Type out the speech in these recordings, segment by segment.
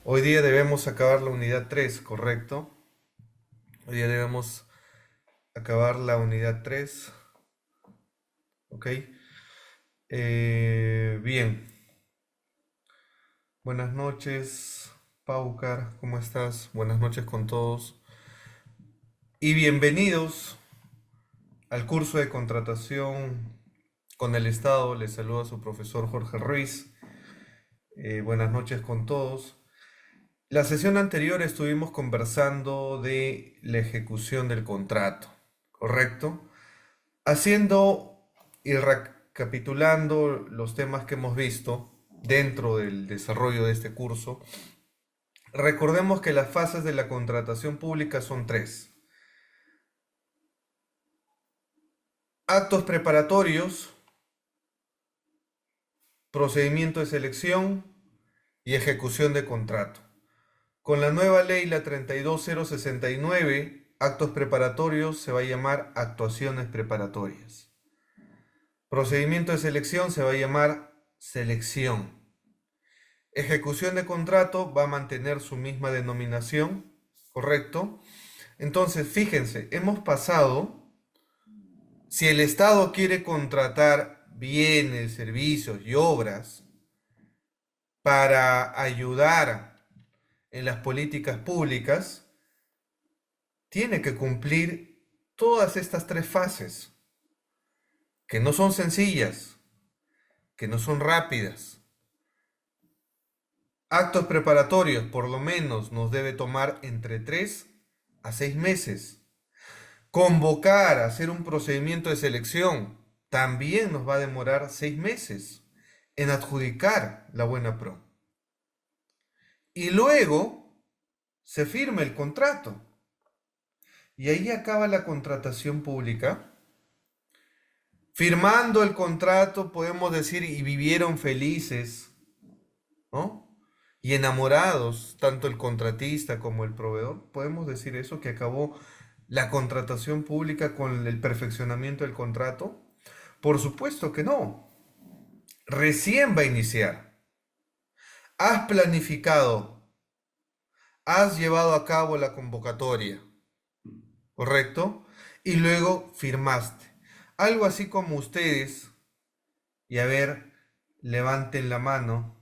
Hoy día debemos acabar la unidad 3, ¿correcto? Hoy día debemos acabar la unidad 3, ¿ok? Bien, buenas noches, Paucar, ¿cómo estás? Buenas noches con todos. Y bienvenidos al curso de contratación con el Estado. Les saluda su profesor Jorge Ruiz. Buenas noches con todos. La sesión anterior estuvimos conversando de la ejecución del contrato, ¿correcto? Haciendo y recapitulando los temas que hemos visto dentro del desarrollo de este curso, recordemos que las fases de la contratación pública son tres. Actos preparatorios, procedimiento de selección y ejecución de contrato. Con la nueva ley, la 32069, actos preparatorios se va a llamar actuaciones preparatorias. Procedimiento de selección se va a llamar selección. Ejecución de contrato va a mantener su misma denominación, ¿correcto? Entonces, fíjense, hemos pasado, si el Estado quiere contratar bienes, servicios y obras para ayudar en las políticas públicas, tiene que cumplir todas estas tres fases, que no son sencillas, que no son rápidas. Actos preparatorios, por lo menos, nos debe tomar entre 3 a 6 meses. Convocar, hacer un procedimiento de selección, también nos va a demorar 6 meses en adjudicar la buena pro. Y luego se firma el contrato. Y ahí acaba la contratación pública. Firmando el contrato, podemos decir, y vivieron felices, ¿no? Y enamorados, tanto el contratista como el proveedor. Podemos decir eso, que acabó la contratación pública con el perfeccionamiento del contrato. Por supuesto que no. Recién va a iniciar. Has planificado, has llevado a cabo la convocatoria, ¿correcto? Y luego firmaste. Algo así como ustedes, y a ver, levanten la mano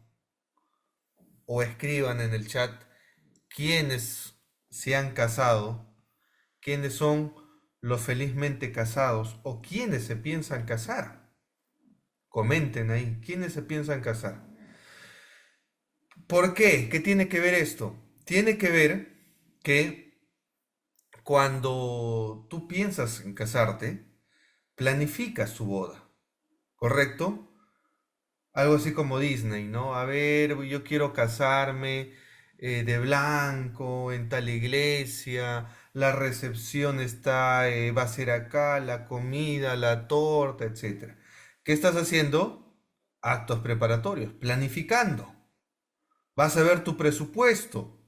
o escriban en el chat quiénes se han casado, quiénes son los felizmente casados o quiénes se piensan casar. Comenten ahí, quiénes se piensan casar. ¿Por qué? ¿Qué tiene que ver esto? Tiene que ver que cuando tú piensas en casarte, planificas tu boda, ¿correcto? Algo así como Disney, ¿no? A ver, yo quiero casarme de blanco en tal iglesia, la recepción está, va a ser acá, la comida, la torta, etcétera. ¿Qué estás haciendo? Actos preparatorios, planificando. Vas a ver tu presupuesto,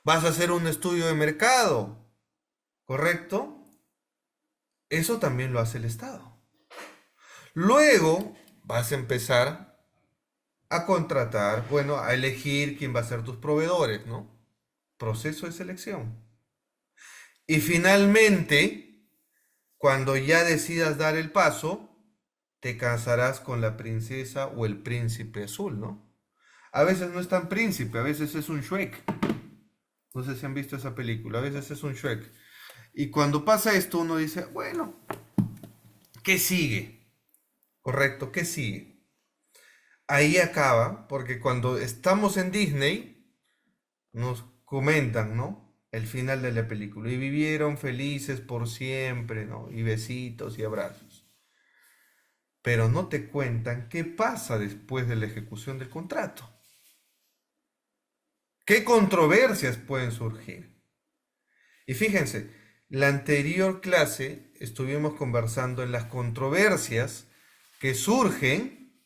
vas a hacer un estudio de mercado, ¿correcto? Eso también lo hace el Estado. Luego vas a empezar a contratar, bueno, a elegir quién va a ser tus proveedores, ¿no? Proceso de selección. Y finalmente, cuando ya decidas dar el paso, te casarás con la princesa o el príncipe azul, ¿no? A veces no es tan príncipe, a veces es un Shrek. No sé si han visto esa película, a veces es un Shrek. Y cuando pasa esto, uno dice, bueno, ¿qué sigue? Correcto, ¿qué sigue? Ahí acaba, porque cuando estamos en Disney, nos comentan, ¿no? El final de la película. Y vivieron felices por siempre, ¿no? Y besitos y abrazos. Pero no te cuentan qué pasa después de la ejecución del contrato. ¿Qué controversias pueden surgir? Y fíjense, la anterior clase estuvimos conversando en las controversias que surgen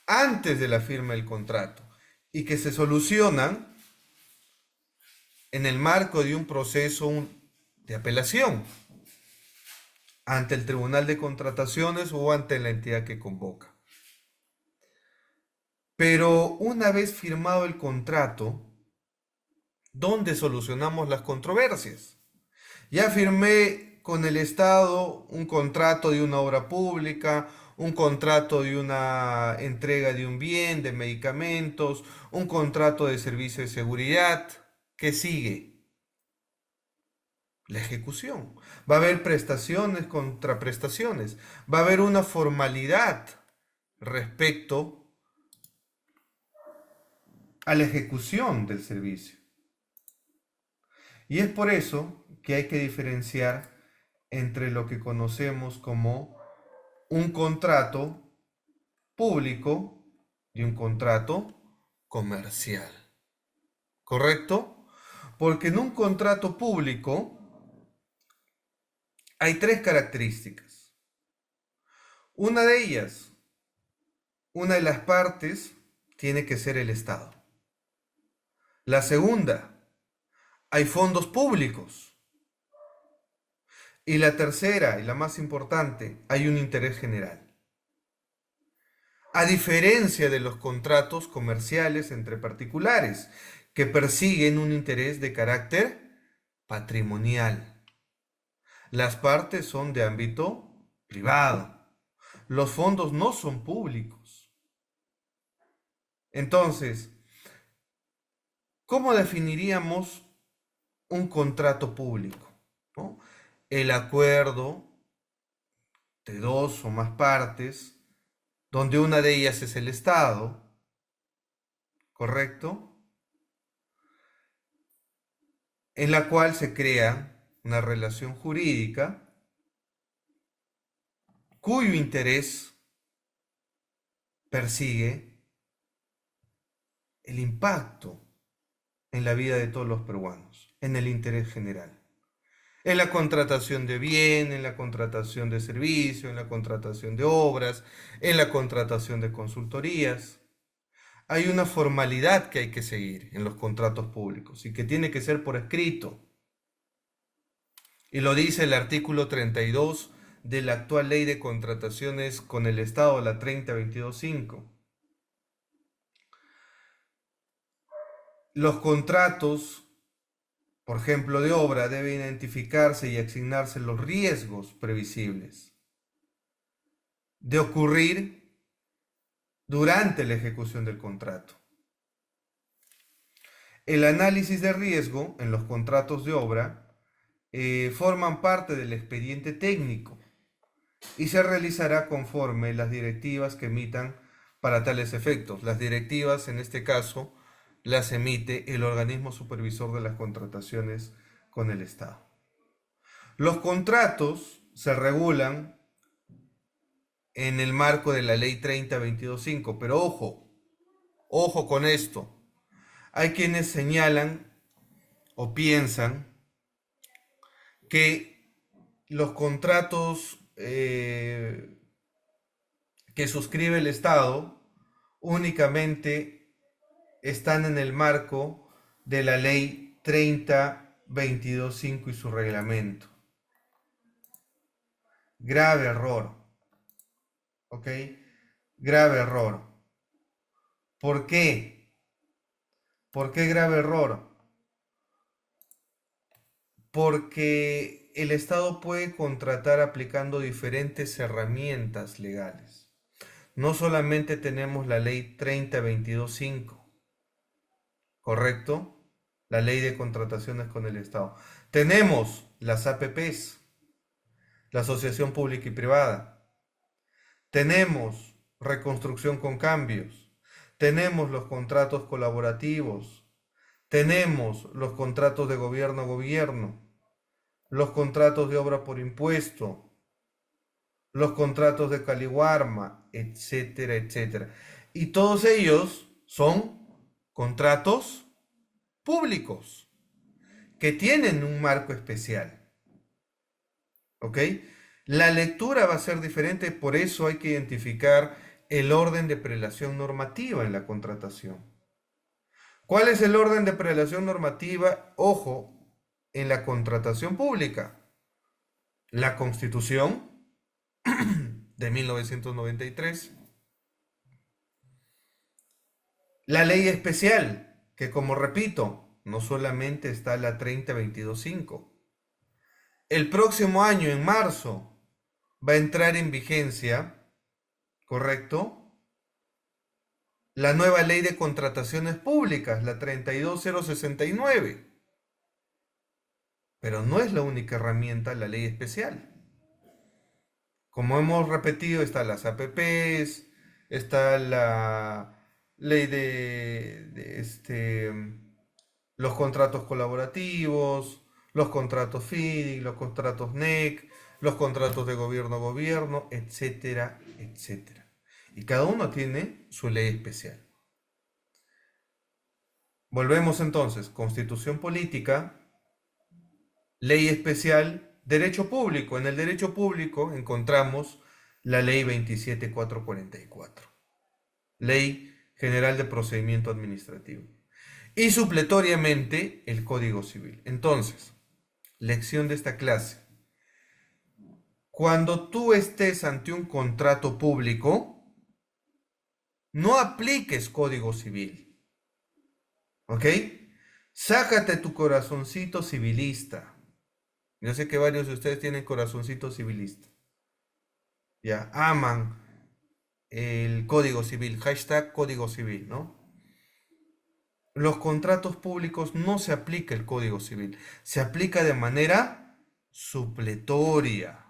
antes de la firma del contrato y que se solucionan en el marco de un proceso de apelación ante el Tribunal de Contrataciones o ante la entidad que convoca. Pero una vez firmado el contrato, donde solucionamos las controversias. Ya firmé con el Estado un contrato de una obra pública, un contrato de una entrega de un bien, de medicamentos, un contrato de servicio de seguridad. ¿Qué sigue? La ejecución. Va a haber prestaciones contra prestaciones. Va a haber una formalidad respecto a la ejecución del servicio. Y es por eso que hay que diferenciar entre lo que conocemos como un contrato público y un contrato comercial. ¿Correcto? Porque en un contrato público hay tres características. Una de ellas, una de las partes tiene que ser el Estado. La segunda, hay fondos públicos. Y la tercera, y la más importante, hay un interés general. A diferencia de los contratos comerciales entre particulares, que persiguen un interés de carácter patrimonial. Las partes son de ámbito privado. Los fondos no son públicos. Entonces, ¿cómo definiríamos un contrato público? ¿No? El acuerdo de dos o más partes, donde una de ellas es el Estado, ¿correcto? En la cual se crea una relación jurídica cuyo interés persigue el impacto en la vida de todos los peruanos, en el interés general. En la contratación de bien, en la contratación de servicio, en la contratación de obras, en la contratación de consultorías. Hay una formalidad que hay que seguir en los contratos públicos y que tiene que ser por escrito. Y lo dice el artículo 32 de la actual ley de contrataciones con el Estado, la 30.22.5. Los contratos, por ejemplo, de obra, deben identificarse y asignarse los riesgos previsibles de ocurrir durante la ejecución del contrato. El análisis de riesgo en los contratos de obra forman parte del expediente técnico y se realizará conforme las directivas que emitan para tales efectos. Las directivas, en este caso, las emite el organismo supervisor de las contrataciones con el Estado. Los contratos se regulan en el marco de la ley 30.22.5, pero ojo con esto. Hay quienes señalan o piensan que los contratos que suscribe el Estado únicamente están en el marco de la ley 30.22.5 y su reglamento. Grave error. ¿Ok? Grave error. ¿Por qué? ¿Por qué grave error? Porque el Estado puede contratar aplicando diferentes herramientas legales. No solamente tenemos la ley 30.22.5, ¿correcto? La ley de contrataciones con el Estado. Tenemos las APPs, la Asociación Pública y Privada. Tenemos reconstrucción con cambios. Tenemos los contratos colaborativos. Tenemos los contratos de gobierno a gobierno. Los contratos de obra por impuesto. Los contratos de Caliwarma, etcétera, etcétera. Y todos ellos son contratos públicos que tienen un marco especial. ¿Ok? La lectura va a ser diferente, por eso hay que identificar el orden de prelación normativa en la contratación. ¿Cuál es el orden de prelación normativa? Ojo, en la contratación pública. La Constitución de 1993. La ley especial, que como repito, no solamente está la 3022.5. El próximo año, en marzo, va a entrar en vigencia, ¿correcto? La nueva ley de contrataciones públicas, la 32069. Pero no es la única herramienta la ley especial. Como hemos repetido, están las APPs, está la ley de los contratos colaborativos, los contratos FIDIC, los contratos NEC, los contratos de gobierno a gobierno, etcétera, etcétera. Y cada uno tiene su ley especial. Volvemos entonces, Constitución política, ley especial, derecho público. En el derecho público encontramos la ley 27444, Ley General de Procedimiento Administrativo. Y supletoriamente el Código Civil. Entonces, lección de esta clase. Cuando tú estés ante un contrato público, no apliques Código Civil. ¿Ok? Sácate tu corazoncito civilista. Yo sé que varios de ustedes tienen corazoncito civilista. Ya, aman el Código Civil. Hashtag Código Civil, ¿no? Los contratos públicos no se aplica el Código Civil. Se aplica de manera supletoria.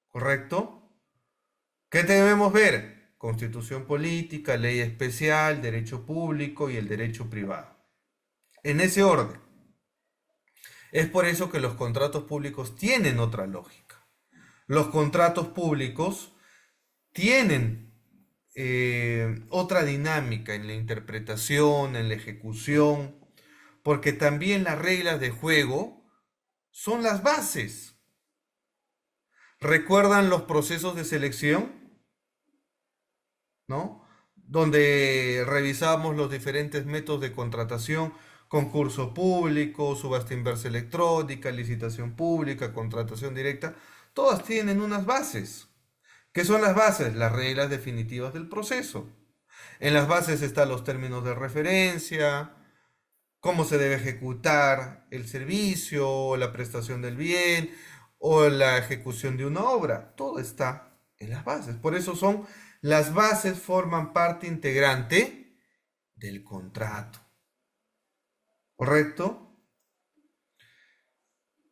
¿Correcto? ¿Qué debemos ver? Constitución política, ley especial, derecho público y el derecho privado. En ese orden. Es por eso que los contratos públicos tienen otra lógica. Los contratos públicos tienen otra dinámica en la interpretación, en la ejecución, porque también las reglas de juego son las bases. ¿Recuerdan los procesos de selección? ¿No? Donde revisábamos los diferentes métodos de contratación: concurso público, subasta inversa electrónica, licitación pública, contratación directa. Todas tienen unas bases. ¿Qué son las bases? Las reglas definitivas del proceso. En las bases están los términos de referencia, cómo se debe ejecutar el servicio, o la prestación del bien, o la ejecución de una obra. Todo está en las bases. Por eso las bases forman parte integrante del contrato. ¿Correcto?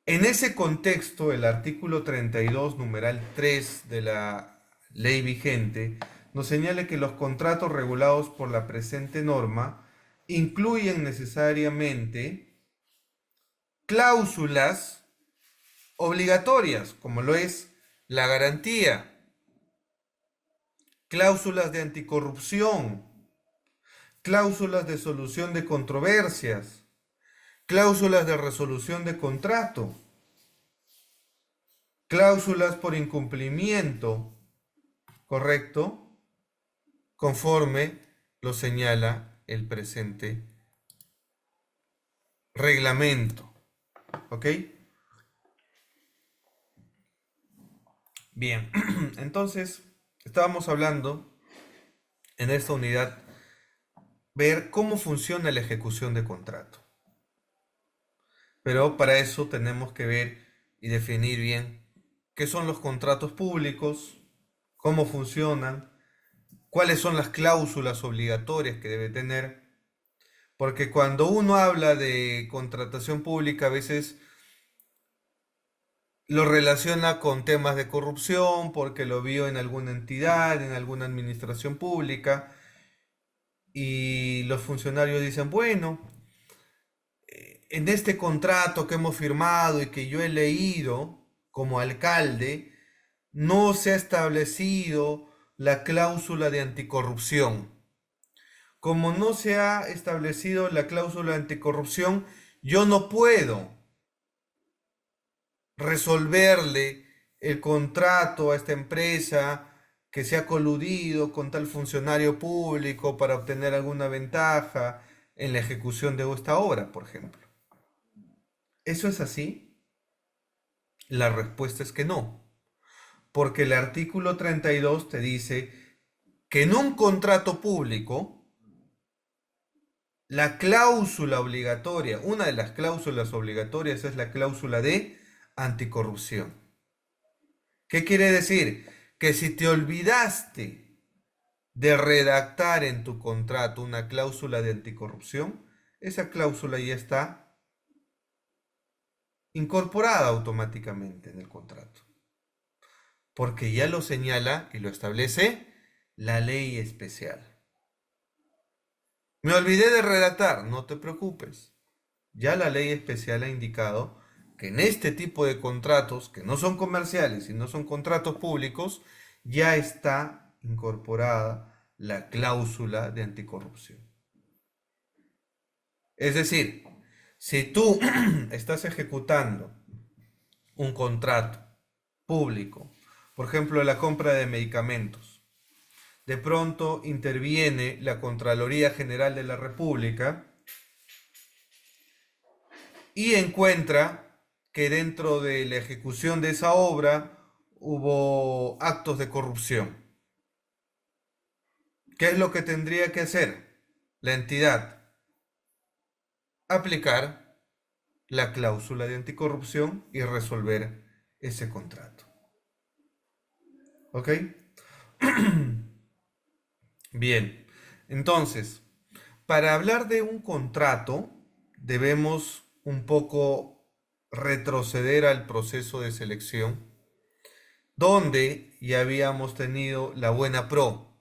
En ese contexto, el artículo 32, numeral 3 de la ley vigente, nos señala que los contratos regulados por la presente norma incluyen necesariamente cláusulas obligatorias, como lo es la garantía, cláusulas de anticorrupción, cláusulas de solución de controversias, cláusulas de resolución de contrato, cláusulas por incumplimiento, ¿correcto? Conforme lo señala el presente reglamento. ¿Ok? Bien, entonces estábamos hablando en esta unidad ver cómo funciona la ejecución de contrato. Pero para eso tenemos que ver y definir bien qué son los contratos públicos, cómo funcionan, cuáles son las cláusulas obligatorias que debe tener. Porque cuando uno habla de contratación pública, a veces lo relaciona con temas de corrupción, porque lo vio en alguna entidad, en alguna administración pública, y los funcionarios dicen, bueno, en este contrato que hemos firmado y que yo he leído como alcalde, no se ha establecido la cláusula de anticorrupción. Como no se ha establecido la cláusula anticorrupción, yo no puedo resolverle el contrato a esta empresa que se ha coludido con tal funcionario público para obtener alguna ventaja en la ejecución de esta obra, por ejemplo. ¿Eso es así? La respuesta es que no, porque el artículo 32 te dice que en un contrato público La cláusula obligatoria, una de las cláusulas obligatorias es la cláusula de anticorrupción. ¿Qué quiere decir? Que si te olvidaste de redactar en tu contrato una cláusula de anticorrupción, esa cláusula ya está incorporada automáticamente en el contrato, porque ya lo señala y lo establece la ley especial. Me olvidé de redactar, no te preocupes. Ya la ley especial ha indicado que en este tipo de contratos, que no son comerciales y no son contratos públicos, ya está incorporada la cláusula de anticorrupción. Es decir, si tú estás ejecutando un contrato público, por ejemplo, la compra de medicamentos, de pronto interviene la Contraloría General de la República y encuentra que dentro de la ejecución de esa obra hubo actos de corrupción. ¿Qué es lo que tendría que hacer la entidad? Aplicar la cláusula de anticorrupción y resolver ese contrato. ¿Ok? Bien, entonces, para hablar de un contrato, debemos un poco retroceder al proceso de selección, donde ya habíamos tenido la buena pro,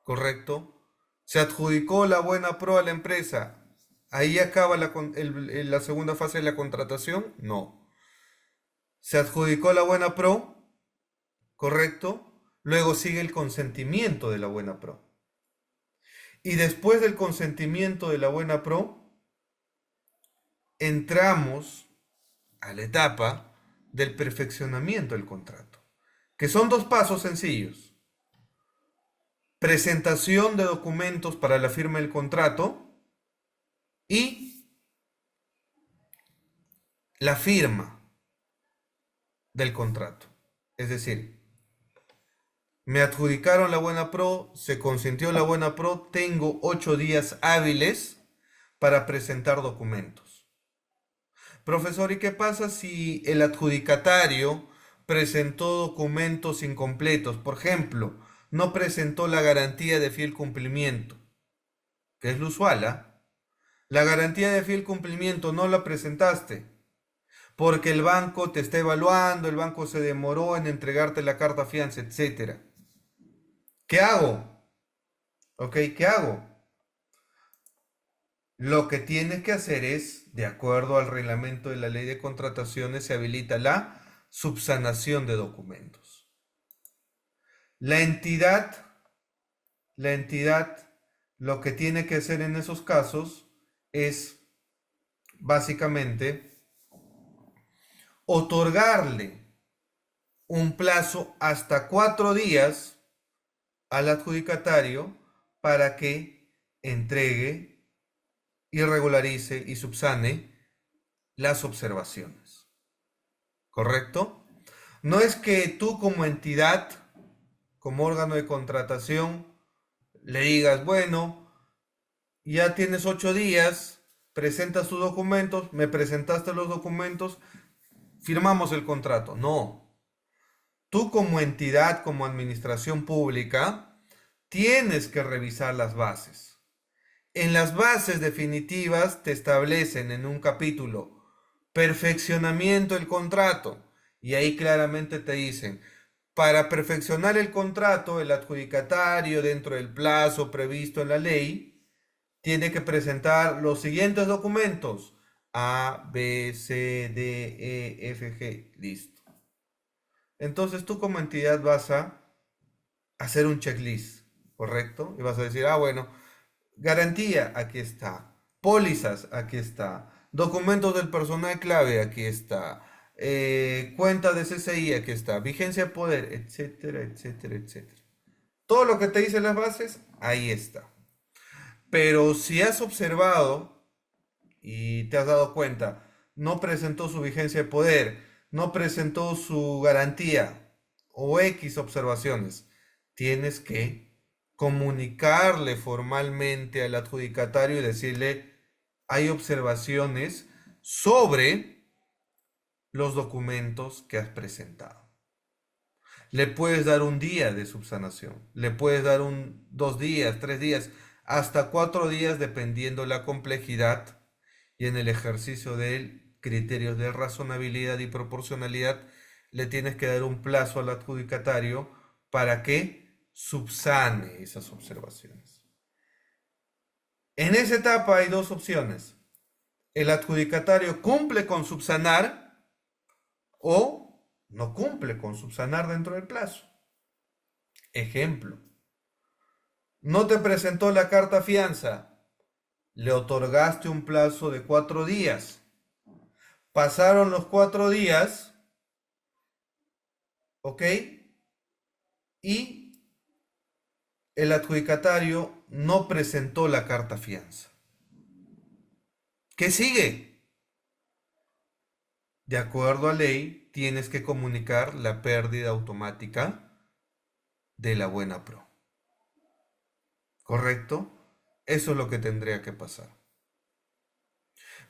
¿correcto? Se adjudicó la buena pro a la empresa. ¿Ahí acaba la segunda fase de la contratación? No. Se adjudicó la buena pro, ¿correcto? Luego sigue el consentimiento de la buena pro. Y después del consentimiento de la buena pro, entramos a la etapa del perfeccionamiento del contrato, que son dos pasos sencillos. Presentación de documentos para la firma del contrato y la firma del contrato. Es decir, me adjudicaron la buena pro, se consintió la buena pro, tengo 8 días hábiles para presentar documentos. Profesor, ¿y qué pasa si el adjudicatario presentó documentos incompletos? Por ejemplo, no presentó la garantía de fiel cumplimiento, que es lo usual, ¿ah? La garantía de fiel cumplimiento no la presentaste porque el banco te está evaluando, el banco se demoró en entregarte la carta fianza, etcétera. ¿Qué hago? ¿Ok? ¿Qué hago? Lo que tienes que hacer es, de acuerdo al reglamento de la ley de contrataciones, se habilita la subsanación de documentos. La entidad, la entidad, lo que tiene que hacer en esos casos es básicamente otorgarle un plazo hasta 4 días al adjudicatario para que entregue y regularice y subsane las observaciones. ¿Correcto? No es que tú como entidad, como órgano de contratación, le digas, bueno, ya tienes 8 días, presentas tus documentos, me presentaste los documentos, firmamos el contrato. No. Tú como entidad, como administración pública, tienes que revisar las bases. En las bases definitivas te establecen en un capítulo perfeccionamiento del contrato y ahí claramente te dicen, para perfeccionar el contrato, el adjudicatario dentro del plazo previsto en la ley tiene que presentar los siguientes documentos: A, B, C, D, E, F, G. Listo. Entonces tú como entidad vas a hacer un checklist, ¿correcto? Y vas a decir, bueno, garantía, aquí está. Pólizas, aquí está. Documentos del personal clave, aquí está. Cuenta de CCI, aquí está. Vigencia de poder, etcétera, etcétera, etcétera. Todo lo que te dicen las bases, ahí está. Pero si has observado y te has dado cuenta, no presentó su vigencia de poder, no presentó su garantía o X observaciones, tienes que comunicarle formalmente al adjudicatario y decirle, hay observaciones sobre los documentos que has presentado. Le puedes dar un día de subsanación, le puedes dar 2 días, 3 días, hasta 4 días, dependiendo la complejidad y en el ejercicio de criterios de razonabilidad y proporcionalidad, le tienes que dar un plazo al adjudicatario para que subsane esas observaciones. En esa etapa hay dos opciones. El adjudicatario cumple con subsanar o no cumple con subsanar dentro del plazo. Ejemplo, no te presentó la carta fianza, le otorgaste un plazo de 4 días. Pasaron los 4 días, ¿ok? Y el adjudicatario no presentó la carta fianza. ¿Qué sigue? De acuerdo a ley, tienes que comunicar la pérdida automática de la buena pro. ¿Correcto? Eso es lo que tendría que pasar.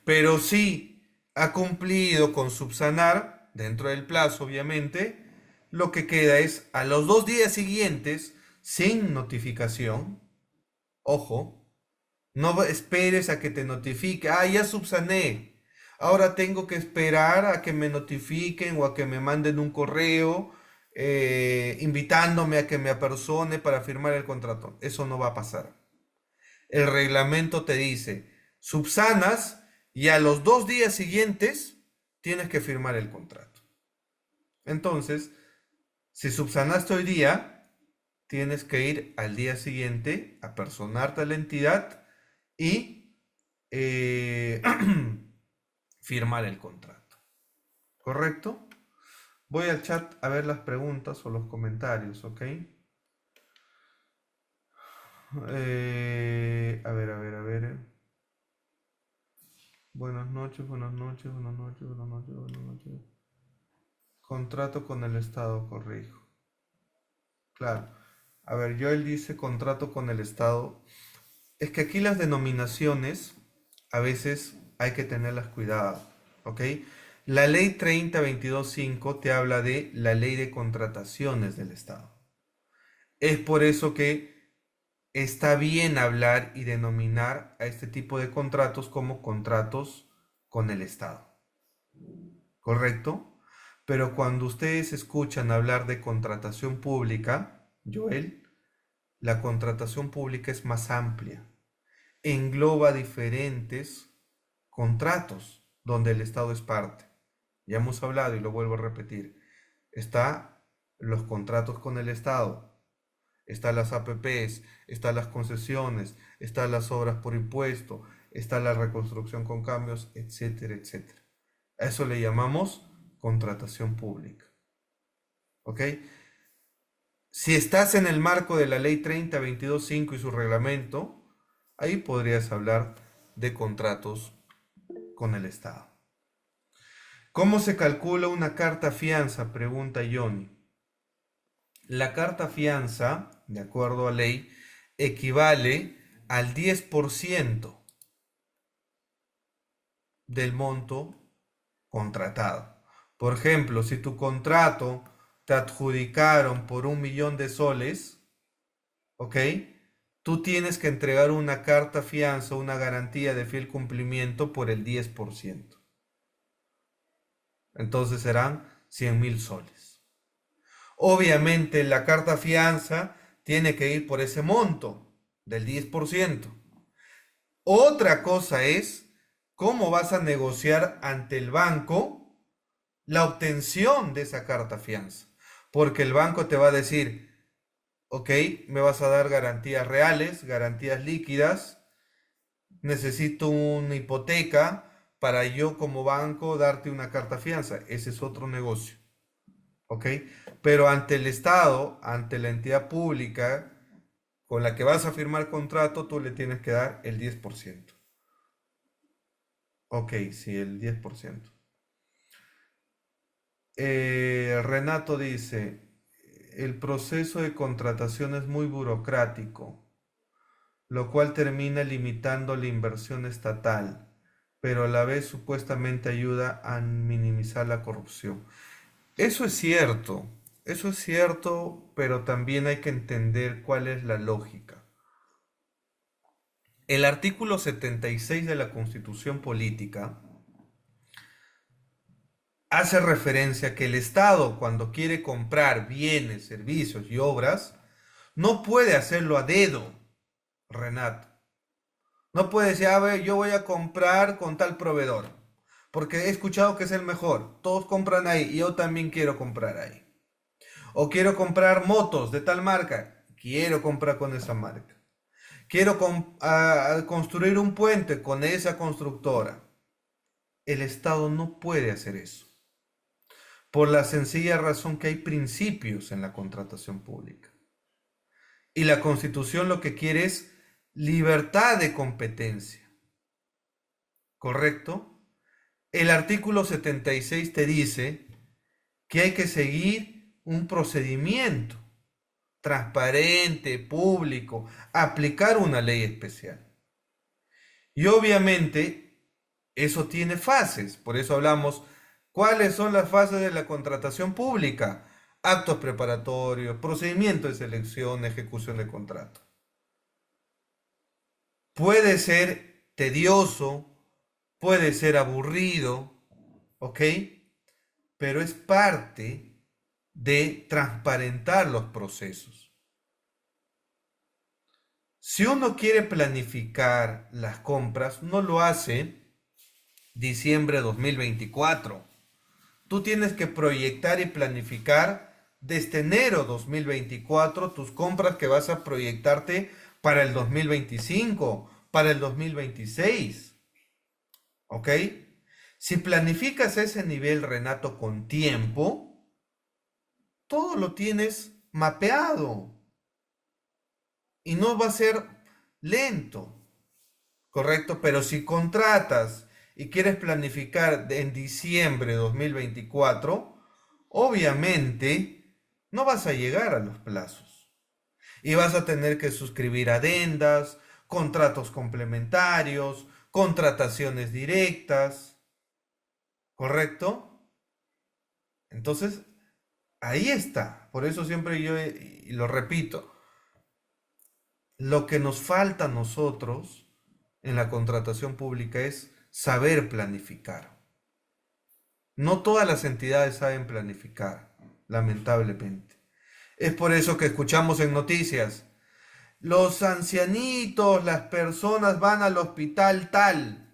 Pero si ha cumplido con subsanar, dentro del plazo obviamente, lo que queda es a los 2 días siguientes, sin notificación, ojo, no esperes a que te notifique, ya subsané, ahora tengo que esperar a que me notifiquen o a que me manden un correo invitándome a que me apersone para firmar el contrato. Eso no va a pasar. El reglamento te dice, subsanas y a los 2 días siguientes tienes que firmar el contrato. Entonces, si subsanaste hoy día, tienes que ir al día siguiente a personarte a la entidad y firmar el contrato. ¿Correcto? Voy al chat a ver las preguntas o los comentarios, ¿ok? A ver. Buenas noches, buenas noches, buenas noches, buenas noches, buenas noches. Contrato con el Estado, corrijo. Claro. A ver, Joel dice contrato con el Estado. Es que aquí las denominaciones a veces hay que tenerlas cuidado, ¿ok? La ley 30.22.5 te habla de la ley de contrataciones del Estado. Es por eso que está bien hablar y denominar a este tipo de contratos como contratos con el Estado. ¿Correcto? Pero cuando ustedes escuchan hablar de contratación pública, Joel, la contratación pública es más amplia. Engloba diferentes contratos donde el Estado es parte. Ya hemos hablado y lo vuelvo a repetir. Está los contratos con el Estado, están las APPs, están las concesiones, están las obras por impuesto, está la reconstrucción con cambios, etcétera, etcétera. A eso le llamamos contratación pública. ¿Ok? Si estás en el marco de la ley 30.22.5 y su reglamento, ahí podrías hablar de contratos con el Estado. ¿Cómo se calcula una carta fianza? Pregunta Johnny. La carta fianza, de acuerdo a ley, equivale al 10% del monto contratado. Por ejemplo, si tu contrato te adjudicaron por 1.000.000 de soles, ¿ok? Tú tienes que entregar una carta fianza, una garantía de fiel cumplimiento por el 10%. Entonces serán 100.000 soles. Obviamente la carta fianza tiene que ir por ese monto del 10%. Otra cosa es cómo vas a negociar ante el banco la obtención de esa carta fianza. Porque el banco te va a decir, ok, me vas a dar garantías reales, garantías líquidas, necesito una hipoteca para yo como banco darte una carta fianza. Ese es otro negocio. ¿Ok? Pero ante el Estado, ante la entidad pública con la que vas a firmar contrato, tú le tienes que dar el 10%. Ok, sí, el 10%. Renato dice, el proceso de contratación es muy burocrático, lo cual termina limitando la inversión estatal, pero a la vez supuestamente ayuda a minimizar la corrupción. Eso es cierto, pero también hay que entender cuál es la lógica. El artículo 76 de la Constitución Política hace referencia a que el Estado, cuando quiere comprar bienes, servicios y obras, no puede hacerlo a dedo, Renato. No puede decir, a ver, yo voy a comprar con tal proveedor, porque he escuchado que es el mejor. Todos compran ahí y yo también quiero comprar ahí. O quiero comprar motos de tal marca, quiero comprar con esa marca. Quiero construir un puente con esa constructora. El Estado no puede hacer eso, por la sencilla razón que hay principios en la contratación pública. Y la Constitución lo que quiere es libertad de competencia, ¿correcto? El artículo 76 te dice que hay que seguir un procedimiento transparente, público, aplicar una ley especial. Y obviamente eso tiene fases, por eso hablamos, ¿cuáles son las fases de la contratación pública? Actos preparatorios, procedimiento de selección, ejecución de contrato. Puede ser tedioso, puede ser aburrido, ¿ok? Pero es parte de transparentar los procesos. Si uno quiere planificar las compras, no lo hace diciembre de 2024. Tú tienes que proyectar y planificar desde enero 2024 tus compras que vas a proyectarte para el 2025, para el 2026. ¿Ok? Si planificas ese nivel, Renato, con tiempo, todo lo tienes mapeado y no va a ser lento, ¿correcto? Pero si contratas y quieres planificar en diciembre de 2024, obviamente no vas a llegar a los plazos y vas a tener que suscribir adendas, contratos complementarios, contrataciones directas, ¿correcto? Entonces, ahí está. Por eso siempre yo, y lo repito, lo que nos falta a nosotros en la contratación pública es saber planificar. No todas las entidades saben planificar, lamentablemente. Es por eso que escuchamos en noticias, los ancianitos, las personas van al hospital tal,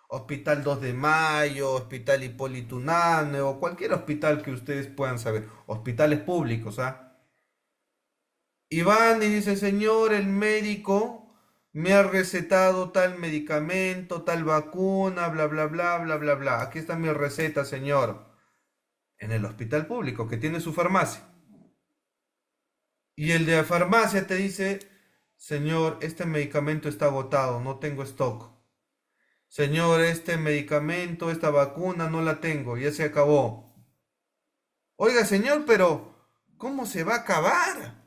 Hospital 2 de Mayo, Hospital Hipólito Unanue o cualquier hospital que ustedes puedan saber, hospitales públicos, ¿ah? Y van y dice, señor, el médico me ha recetado tal medicamento, tal vacuna, bla, bla, bla, bla, bla, bla. Aquí está mi receta, señor. En el hospital público, que tiene su farmacia. Y el de la farmacia te dice, señor, este medicamento está agotado, no tengo stock. Señor, este medicamento, esta vacuna, no la tengo, ya se acabó. Oiga, señor, pero ¿cómo se va a acabar?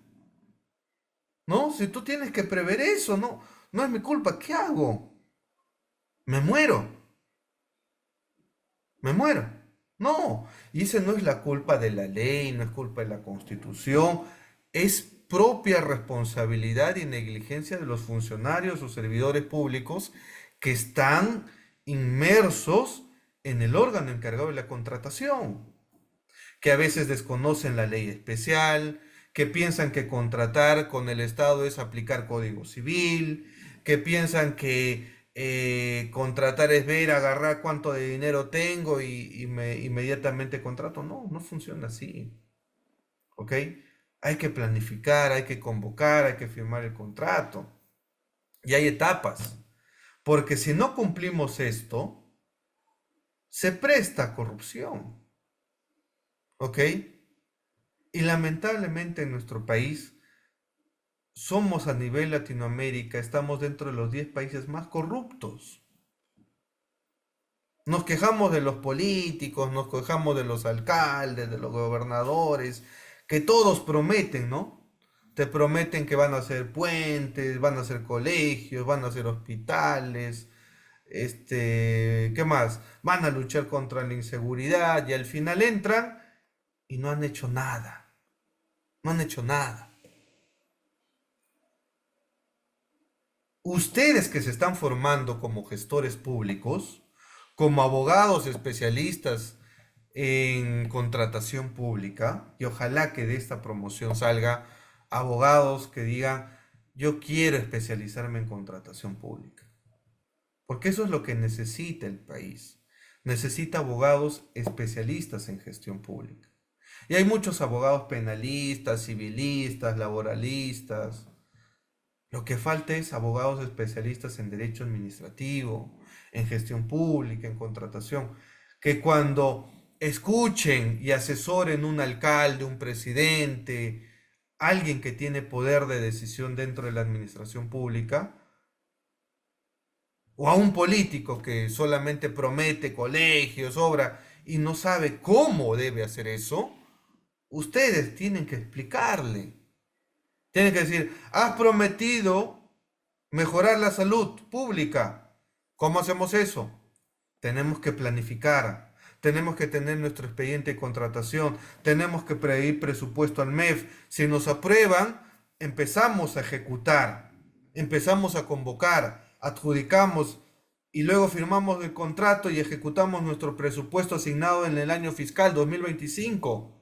¿No? Si tú tienes que prever eso, no, no es mi culpa, ¿qué hago? Me muero, me muero. No, y esa no es la culpa de la ley, no es culpa de la Constitución, es propia responsabilidad y negligencia de los funcionarios o servidores públicos que están inmersos en el órgano encargado de la contratación, que a veces desconocen la ley especial, que piensan que contratar con el Estado es aplicar código civil, que piensan que contratar es ver, agarrar cuánto de dinero tengo y me inmediatamente contrato. No, no funciona así. ¿Ok? Hay que planificar, hay que convocar, hay que firmar el contrato. Y hay etapas. Porque si no cumplimos esto, se presta a corrupción. ¿Ok? Y lamentablemente en nuestro país somos a nivel Latinoamérica, estamos dentro de los 10 países más corruptos. Nos quejamos de los políticos, nos quejamos de los alcaldes, de los gobernadores, que todos prometen, ¿no? Te prometen que van a hacer puentes, van a hacer colegios, van a hacer hospitales, ¿qué más? Van a luchar contra la inseguridad y al final entran y no han hecho nada, no han hecho nada. Ustedes que se están formando como gestores públicos, como abogados especialistas en contratación pública, y ojalá que de esta promoción salga abogados que digan, yo quiero especializarme en contratación pública, porque eso es lo que necesita el país. Necesita abogados especialistas en gestión pública. Y hay muchos abogados penalistas, civilistas, laboralistas. Lo que falta es abogados especialistas en derecho administrativo, en gestión pública, en contratación, que cuando escuchen y asesoren un alcalde, un presidente, alguien que tiene poder de decisión dentro de la administración pública, o a un político que solamente promete colegios, obra, y no sabe cómo debe hacer eso, ustedes tienen que explicarle. Tienen que decir, has prometido mejorar la salud pública. ¿Cómo hacemos eso? Tenemos que planificar, tenemos que tener nuestro expediente de contratación, tenemos que pedir presupuesto al MEF. Si nos aprueban, empezamos a ejecutar, empezamos a convocar, adjudicamos y luego firmamos el contrato y ejecutamos nuestro presupuesto asignado en el año fiscal 2025.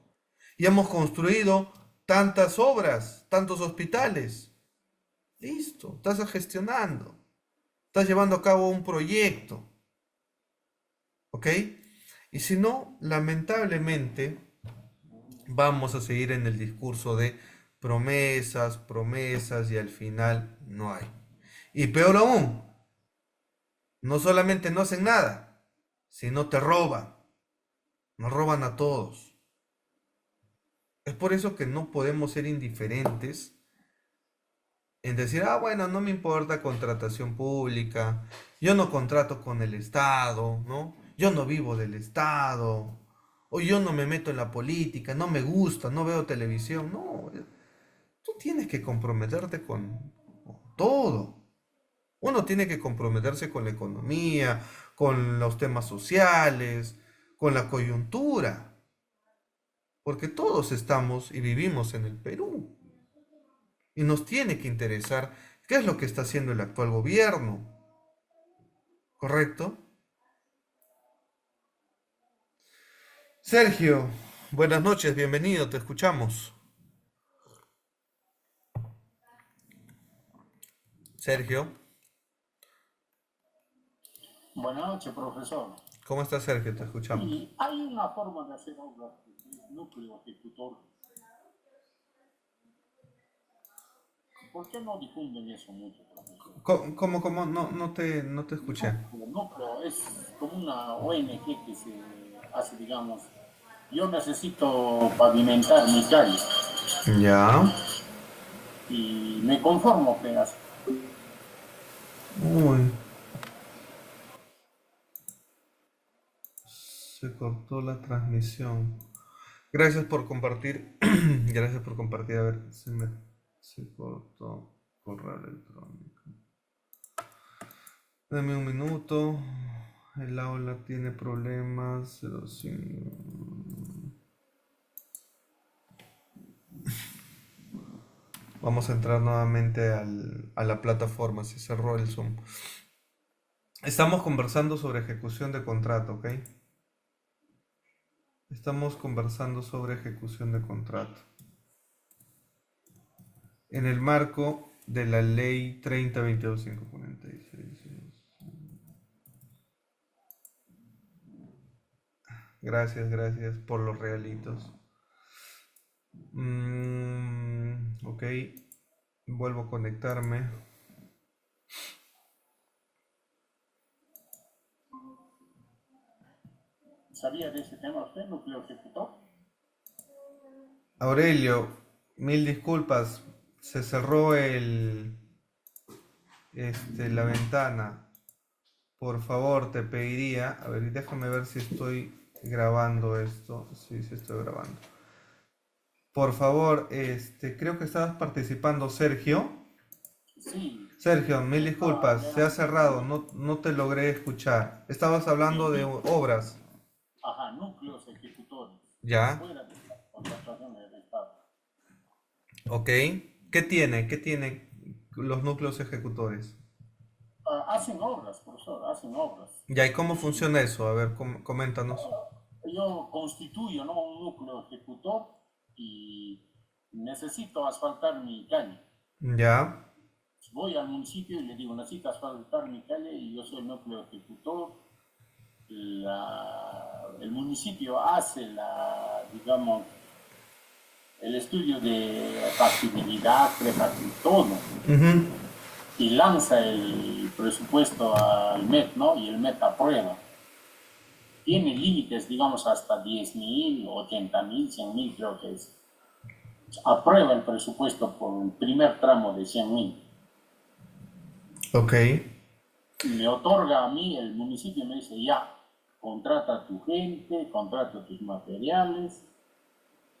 Y hemos construido tantas obras, tantos hospitales. Listo, estás gestionando, estás llevando a cabo un proyecto, ¿ok? Y si no, lamentablemente vamos a seguir en el discurso de promesas, promesas y al final no hay. Y peor aún, no solamente no hacen nada, sino te roban, nos roban a todos. Es por eso que no podemos ser indiferentes en decir, ah, bueno, no me importa contratación pública, yo no contrato con el Estado, ¿no? Yo no vivo del Estado, o yo no me meto en la política, no me gusta, no veo televisión, no, tú tienes que comprometerte con todo. Uno tiene que comprometerse con la economía, con los temas sociales, con la coyuntura, porque todos estamos y vivimos en el Perú. Y nos tiene que interesar qué es lo que está haciendo el actual gobierno, ¿correcto? Sergio, buenas noches, bienvenido, te escuchamos. Sergio, Buenas noches, profesor. ¿cómo estás, Sergio? Te escuchamos. Y hay una forma de hacer obras de núcleo ejecutor. ¿Por qué no difunden eso mucho, profesor? ¿Cómo? No te escuché. Núcleo es como una ONG que se hace, digamos, yo necesito pavimentar mi calle Ya. y me conformo que hace. Uy, se cortó la transmisión. Gracias por compartir. Gracias por compartir. A ver, se cortó correo electrónico. Dame un minuto. El aula tiene problemas. 05. Vamos a entrar nuevamente a la plataforma. Se cerró el Zoom. Estamos conversando sobre ejecución de contrato, ¿ok? Estamos conversando sobre ejecución de contrato. En el marco de la ley 30.22.546. Gracias por los regalitos. Ok, vuelvo a conectarme. ¿Sabía de ese tema usted, núcleo ejecutor? Aurelio, mil disculpas. Se cerró la ventana. Por favor, te pediría. A ver, déjame ver si estoy grabando esto. Sí, sí estoy grabando. Por favor, creo que estabas participando, Sergio. Sí, Sergio, mil estaba, disculpas, se ha era, cerrado, no te logré escuchar. Estabas hablando sí, de obras, ajá, núcleos ejecutores, ¿ya? fuera de la contratación del Estado. Ok. ¿Qué tiene los núcleos ejecutores? Hacen obras, profesor, hacen obras. Ya, ¿y cómo Y funciona eso? A ver, coméntanos. yo constituyo, ¿no?, un núcleo ejecutor y necesito asfaltar mi calle. Ya, Voy al municipio y le digo, necesito asfaltar mi calle y yo soy el núcleo ejecutor. El municipio hace digamos, el estudio de factibilidad, prefactibilidad, todo, ujú, y lanza el presupuesto al MET, ¿no? Y el MET aprueba. Tiene límites, digamos, hasta 10.000, 80.000, 100.000, creo que es. Aprueba el presupuesto por un primer tramo de 100.000. ok, Me otorga a mí, el municipio me dice, ya, contrata a tu gente, contrata tus materiales.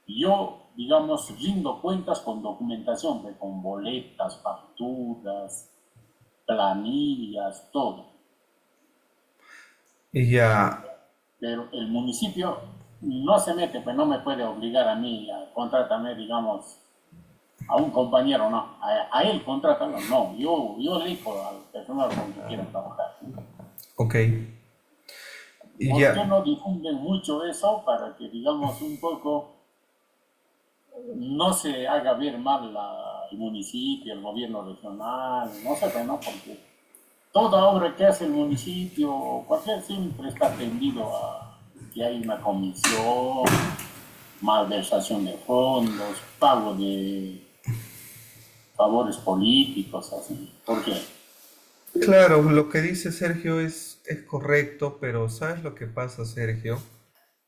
Y yo, digamos, rindo cuentas con documentación, con boletas, facturas, planillas, todo. y ya, Pero el municipio no se mete, pues no me puede obligar a mí a contratarme, digamos, a un compañero, no. A él contrátalo, no. Yo elijo al personal con que quiera trabajar. ok, y ¿Por qué ya. no difunden mucho eso para que, digamos, un poco no se haga ver mal el municipio, el gobierno regional, no sé, no, porque toda obra que hace el municipio, cualquier siempre está tendido a que hay una comisión, malversación de fondos, pago de favores políticos, así. ¿Por qué? Claro, lo que dice Sergio es correcto, pero ¿sabes lo que pasa, Sergio?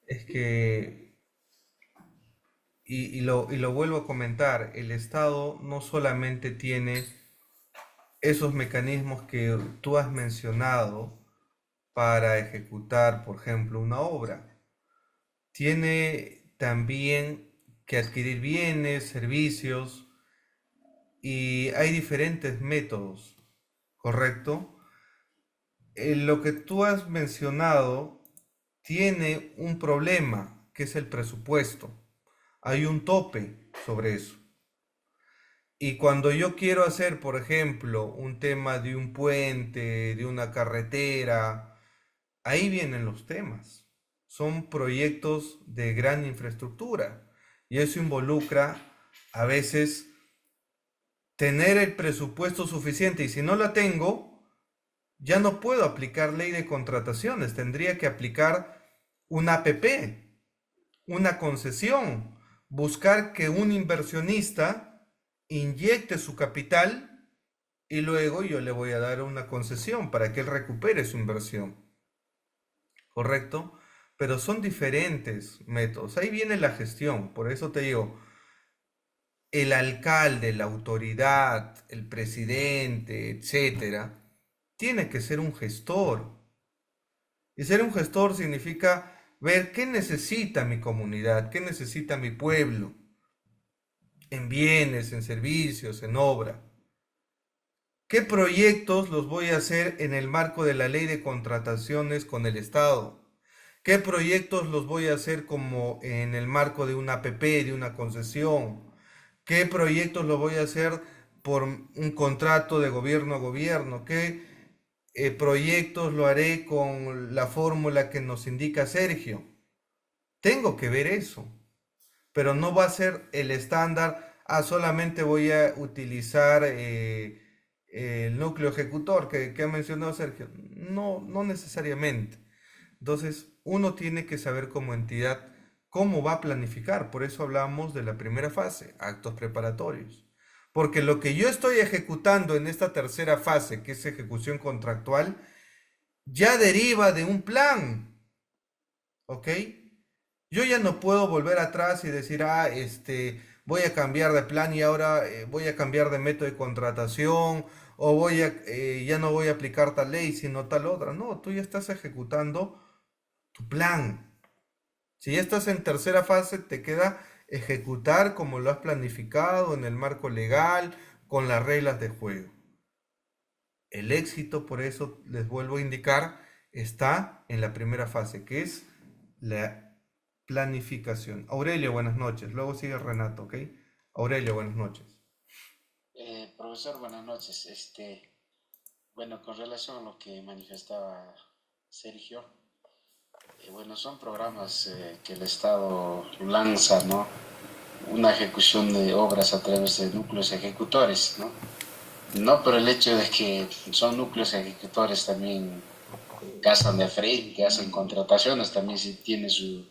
Es que, y lo vuelvo a comentar, el Estado no solamente tiene esos mecanismos que tú has mencionado para ejecutar, por ejemplo, una obra. Tiene también que adquirir bienes, servicios, y hay diferentes métodos, ¿correcto? Lo que tú has mencionado tiene un problema, que es el presupuesto. Hay un tope sobre eso. Y cuando yo quiero hacer, por ejemplo, un tema de un puente, de una carretera, ahí vienen los temas. Son proyectos de gran infraestructura y eso involucra a veces tener el presupuesto suficiente y si no la tengo, ya no puedo aplicar ley de contrataciones, tendría que aplicar una APP, una concesión, buscar que un inversionista inyecte su capital y luego yo le voy a dar una concesión para que él recupere su inversión, ¿correcto? Pero son diferentes métodos. Ahí viene la gestión, por eso te digo, el alcalde, la autoridad, el presidente, etcétera, tiene que ser un gestor. Y ser un gestor significa ver qué necesita mi comunidad, qué necesita mi pueblo, en bienes, en servicios, en obra. ¿Qué proyectos los voy a hacer en el marco de la ley de contrataciones con el Estado? ¿Qué proyectos los voy a hacer como en el marco de una APP, de una concesión? ¿Qué proyectos los voy a hacer por un contrato de gobierno a gobierno? ¿Qué proyectos lo haré con la fórmula que nos indica Sergio? Tengo que ver eso, pero no va a ser el estándar, solamente voy a utilizar el núcleo ejecutor que ha mencionado Sergio. No, no necesariamente. Entonces, uno tiene que saber como entidad cómo va a planificar. Por eso hablamos de la primera fase, actos preparatorios. Porque lo que yo estoy ejecutando en esta tercera fase, que es ejecución contractual, ya deriva de un plan, ¿ok? Yo ya no puedo volver atrás y decir, voy a cambiar de plan y ahora voy a cambiar de método de contratación o ya no voy a aplicar tal ley sino tal otra. No, tú ya estás ejecutando tu plan. Si ya estás en tercera fase, te queda ejecutar como lo has planificado en el marco legal, con las reglas de juego. El éxito, por eso les vuelvo a indicar, está en la primera fase, que es la planificación. Aurelio, buenas noches. Luego sigue Renato, ¿ok? Aurelio, buenas noches. Profesor, buenas noches. Bueno, con relación a lo que manifestaba Sergio, bueno, son programas que el Estado lanza, ¿no? Una ejecución de obras a través de núcleos ejecutores, ¿no? No por el hecho de que son núcleos ejecutores también gastan de frente, hacen contrataciones, también sí tiene su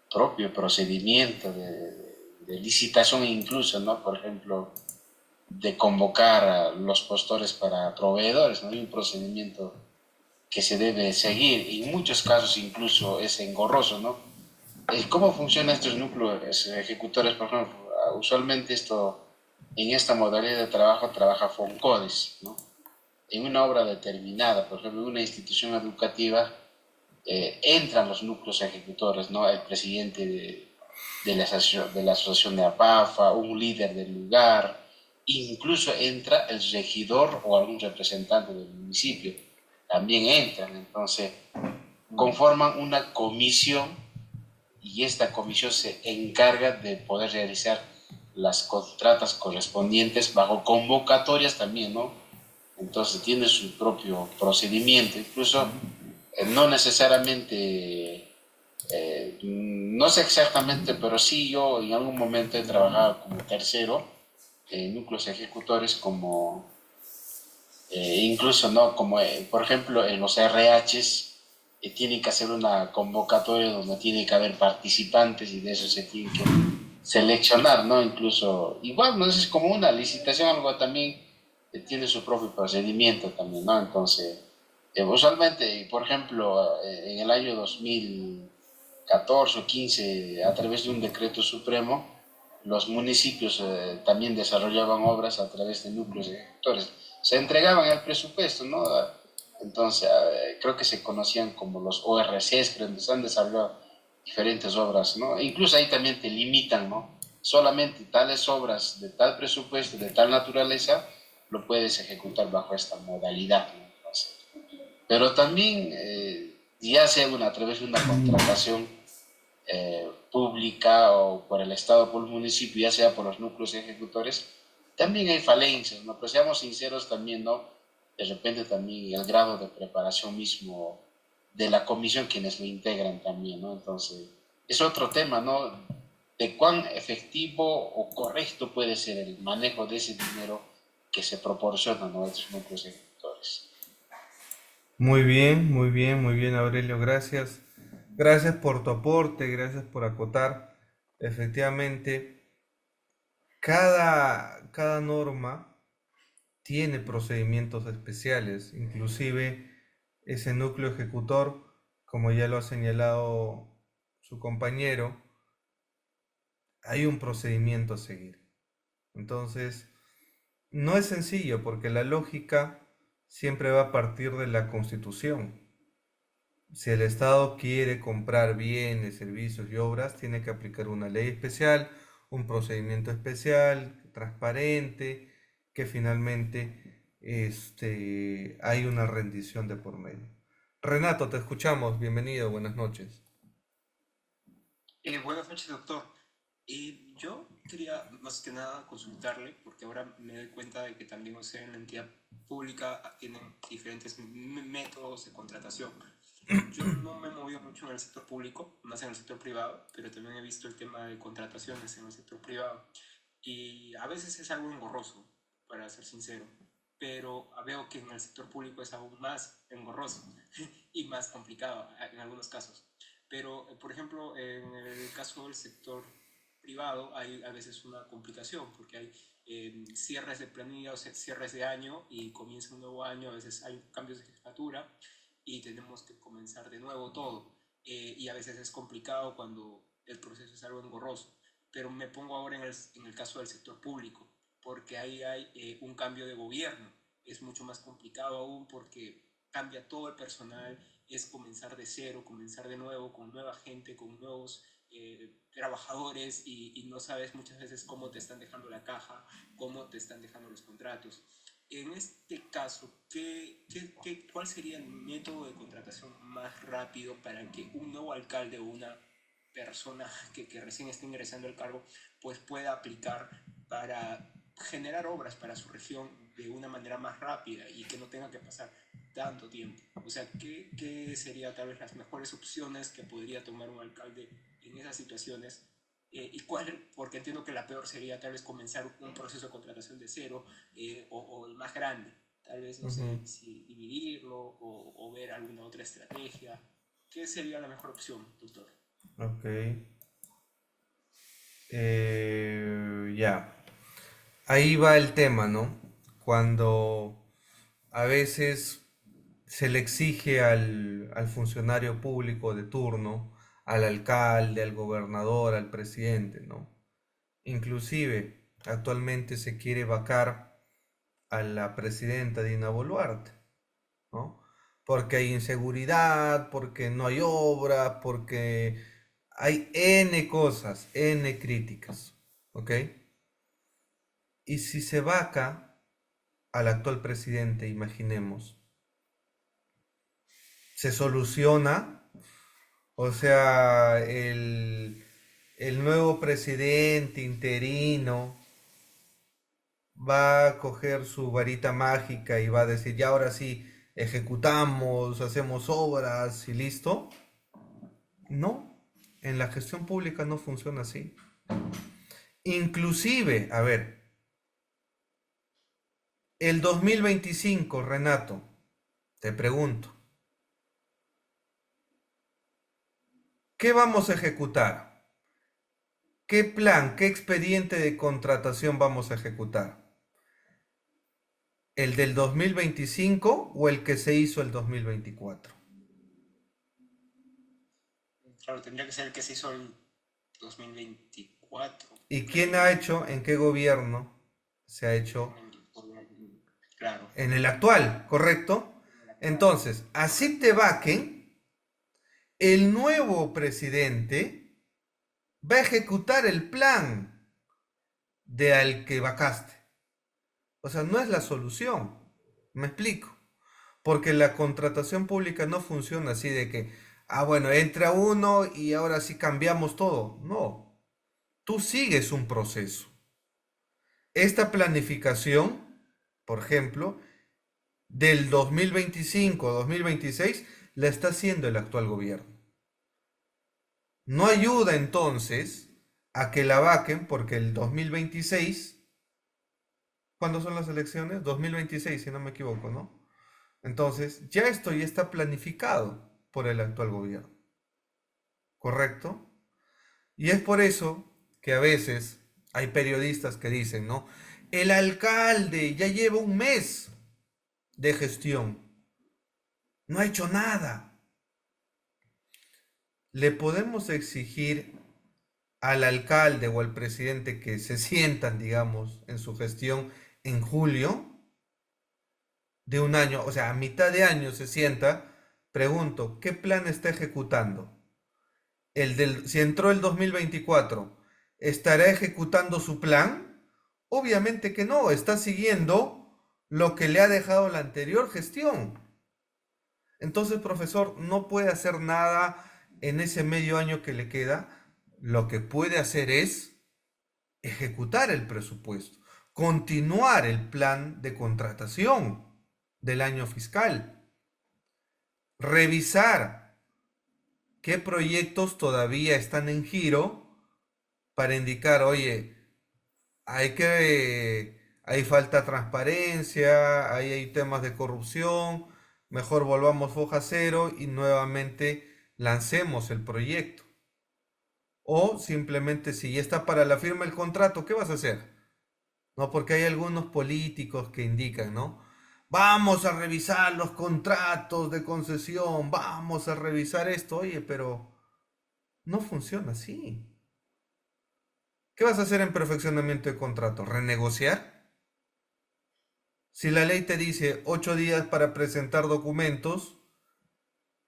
propio procedimiento de licitación incluso, ¿no? Por ejemplo, de convocar a los postores para proveedores, ¿no? Hay un procedimiento que se debe seguir y en muchos casos incluso es engorroso, ¿no? ¿Cómo funcionan estos núcleos ejecutores? Por ejemplo, usualmente en esta modalidad de trabajo trabaja FONCODES, ¿no? En una obra determinada, por ejemplo, en una institución educativa, entran los núcleos ejecutores, ¿no? El presidente de la asociación de APAFA, un líder del lugar, incluso entra el regidor o algún representante del municipio, también entran, entonces conforman una comisión y esta comisión se encarga de poder realizar las contratas correspondientes bajo convocatorias también, ¿no? Entonces tiene su propio procedimiento, incluso no necesariamente, no sé exactamente, pero sí yo en algún momento he trabajado como tercero en núcleos ejecutores como, incluso, ¿no? Como, por ejemplo, en los RHs tienen que hacer una convocatoria donde tiene que haber participantes y de eso se tiene que seleccionar, ¿no? Incluso, igual, ¿no? Es como una licitación, algo también tiene su propio procedimiento también, ¿no? Entonces, usualmente, por ejemplo, en el año 2014 o 15, a través de un decreto supremo, los municipios también desarrollaban obras a través de núcleos ejecutores. Se entregaban el presupuesto, ¿no? Entonces, creo que se conocían como los ORCs, que se han desarrollado diferentes obras, ¿no? E incluso ahí también te limitan, ¿no? Solamente tales obras de tal presupuesto, de tal naturaleza, lo puedes ejecutar bajo esta modalidad, ¿no? Entonces, pero también, ya sea a través de una contratación pública o por el Estado o por el municipio, ya sea por los núcleos ejecutores, también hay falencias, ¿no? Pero seamos sinceros también, ¿no? De repente también el grado de preparación mismo de la comisión quienes lo integran también, ¿no? Entonces, es otro tema, ¿no? De cuán efectivo o correcto puede ser el manejo de ese dinero que se proporciona, ¿no? A estos núcleos ejecutores. Muy bien, muy bien, muy bien, Aurelio, gracias. Gracias por tu aporte, gracias por acotar. Efectivamente, cada norma tiene procedimientos especiales, inclusive ese núcleo ejecutor, como ya lo ha señalado su compañero, hay un procedimiento a seguir. Entonces, no es sencillo porque la lógica siempre va a partir de la Constitución. Si el Estado quiere comprar bienes, servicios y obras, tiene que aplicar una ley especial, un procedimiento especial, transparente, que finalmente hay una rendición de por medio. Renato, te escuchamos. Bienvenido, buenas noches. Buenas noches, doctor. Yo quería más que nada consultarle, porque ahora me doy cuenta de que también usted en la entidad pública tienen diferentes métodos de contratación. Yo no me he movido mucho en el sector público, más en el sector privado, pero también he visto el tema de contrataciones en el sector privado. Y a veces es algo engorroso, para ser sincero, pero veo que en el sector público es aún más engorroso y más complicado en algunos casos. Pero, por ejemplo, en el caso del sector privado hay a veces una complicación porque hay cierres de planilla o cierres de año y comienza un nuevo año, a veces hay cambios de jefatura y tenemos que comenzar de nuevo todo. Y a veces es complicado cuando el proceso es algo engorroso. Pero me pongo ahora en el caso del sector público, porque ahí hay un cambio de gobierno. Es mucho más complicado aún porque cambia todo el personal, es comenzar de cero, comenzar de nuevo, con nueva gente, con nuevos trabajadores y no sabes muchas veces cómo te están dejando la caja, cómo te están dejando los contratos. En este caso, ¿cuál sería el método de contratación más rápido para que un nuevo alcalde o una persona que recién está ingresando al cargo pues pueda aplicar para generar obras para su región de una manera más rápida y que no tenga que pasar tanto tiempo? O sea, ¿qué sería tal vez las mejores opciones que podría tomar un alcalde en esas situaciones? ¿Y cuál? Porque entiendo que la peor sería tal vez comenzar un proceso de contratación de cero, o el más grande. Tal vez, no Ujú. sé, si dividirlo o ver alguna otra estrategia. ¿Qué sería la mejor opción, doctor? Ok. Ya. Ahí va el tema, ¿no? Cuando a veces se le exige al funcionario público de turno, al alcalde, al gobernador, al presidente, ¿no? Inclusive, actualmente se quiere vacar a la presidenta Dina Boluarte, ¿no? Porque hay inseguridad, porque no hay obra, porque hay N cosas, N críticas, ¿ok? Y si se vaca al actual presidente, imaginemos, se soluciona, o sea, el nuevo presidente interino va a coger su varita mágica y va a decir, ya ahora sí, ejecutamos, hacemos obras y listo. No, en la gestión pública no funciona así. Inclusive, a ver, el 2025, Renato, te pregunto, ¿qué vamos a ejecutar? ¿Qué plan, qué expediente de contratación vamos a ejecutar? ¿El del 2025 o el que se hizo el 2024? Claro, tendría que ser el que se hizo el 2024. ¿Y quién ha hecho, en qué gobierno se ha hecho? Claro. En el actual, ¿correcto? Entonces, así te vaquen, el nuevo presidente va a ejecutar el plan de al que vacaste. O sea, no es la solución. Me explico. Porque la contratación pública no funciona así de que, bueno, entra uno y ahora sí cambiamos todo. No, tú sigues un proceso. Esta planificación, por ejemplo, del 2025-2026, la está haciendo el actual gobierno. No ayuda entonces a que la vaquen porque el 2026, ¿cuándo son las elecciones? 2026, si no me equivoco, ¿no? Entonces, ya esto ya está planificado por el actual gobierno, ¿correcto? Y es por eso que a veces hay periodistas que dicen, ¿no? El alcalde ya lleva un mes de gestión, no ha hecho nada. ¿Le podemos exigir al alcalde o al presidente que se sientan, digamos, en su gestión en julio de un año, o sea, a mitad de año se sienta? Pregunto, ¿qué plan está ejecutando? Si entró el 2024, ¿estará ejecutando su plan? Obviamente que no, está siguiendo lo que le ha dejado la anterior gestión. Entonces, profesor, no puede hacer nada en ese medio año que le queda. Lo que puede hacer es ejecutar el presupuesto, continuar el plan de contratación del año fiscal, revisar qué proyectos todavía están en giro para indicar, oye, hay falta transparencia, hay temas de corrupción, mejor volvamos foja cero y nuevamente lancemos el proyecto. O simplemente si ya está para la firma el contrato, ¿qué vas a hacer? ¿No? Porque hay algunos políticos que indican, ¿no? Vamos a revisar los contratos de concesión, vamos a revisar esto. Oye, pero no funciona así. ¿Qué vas a hacer en perfeccionamiento de contrato? ¿Renegociar? Si la ley te dice 8 días para presentar documentos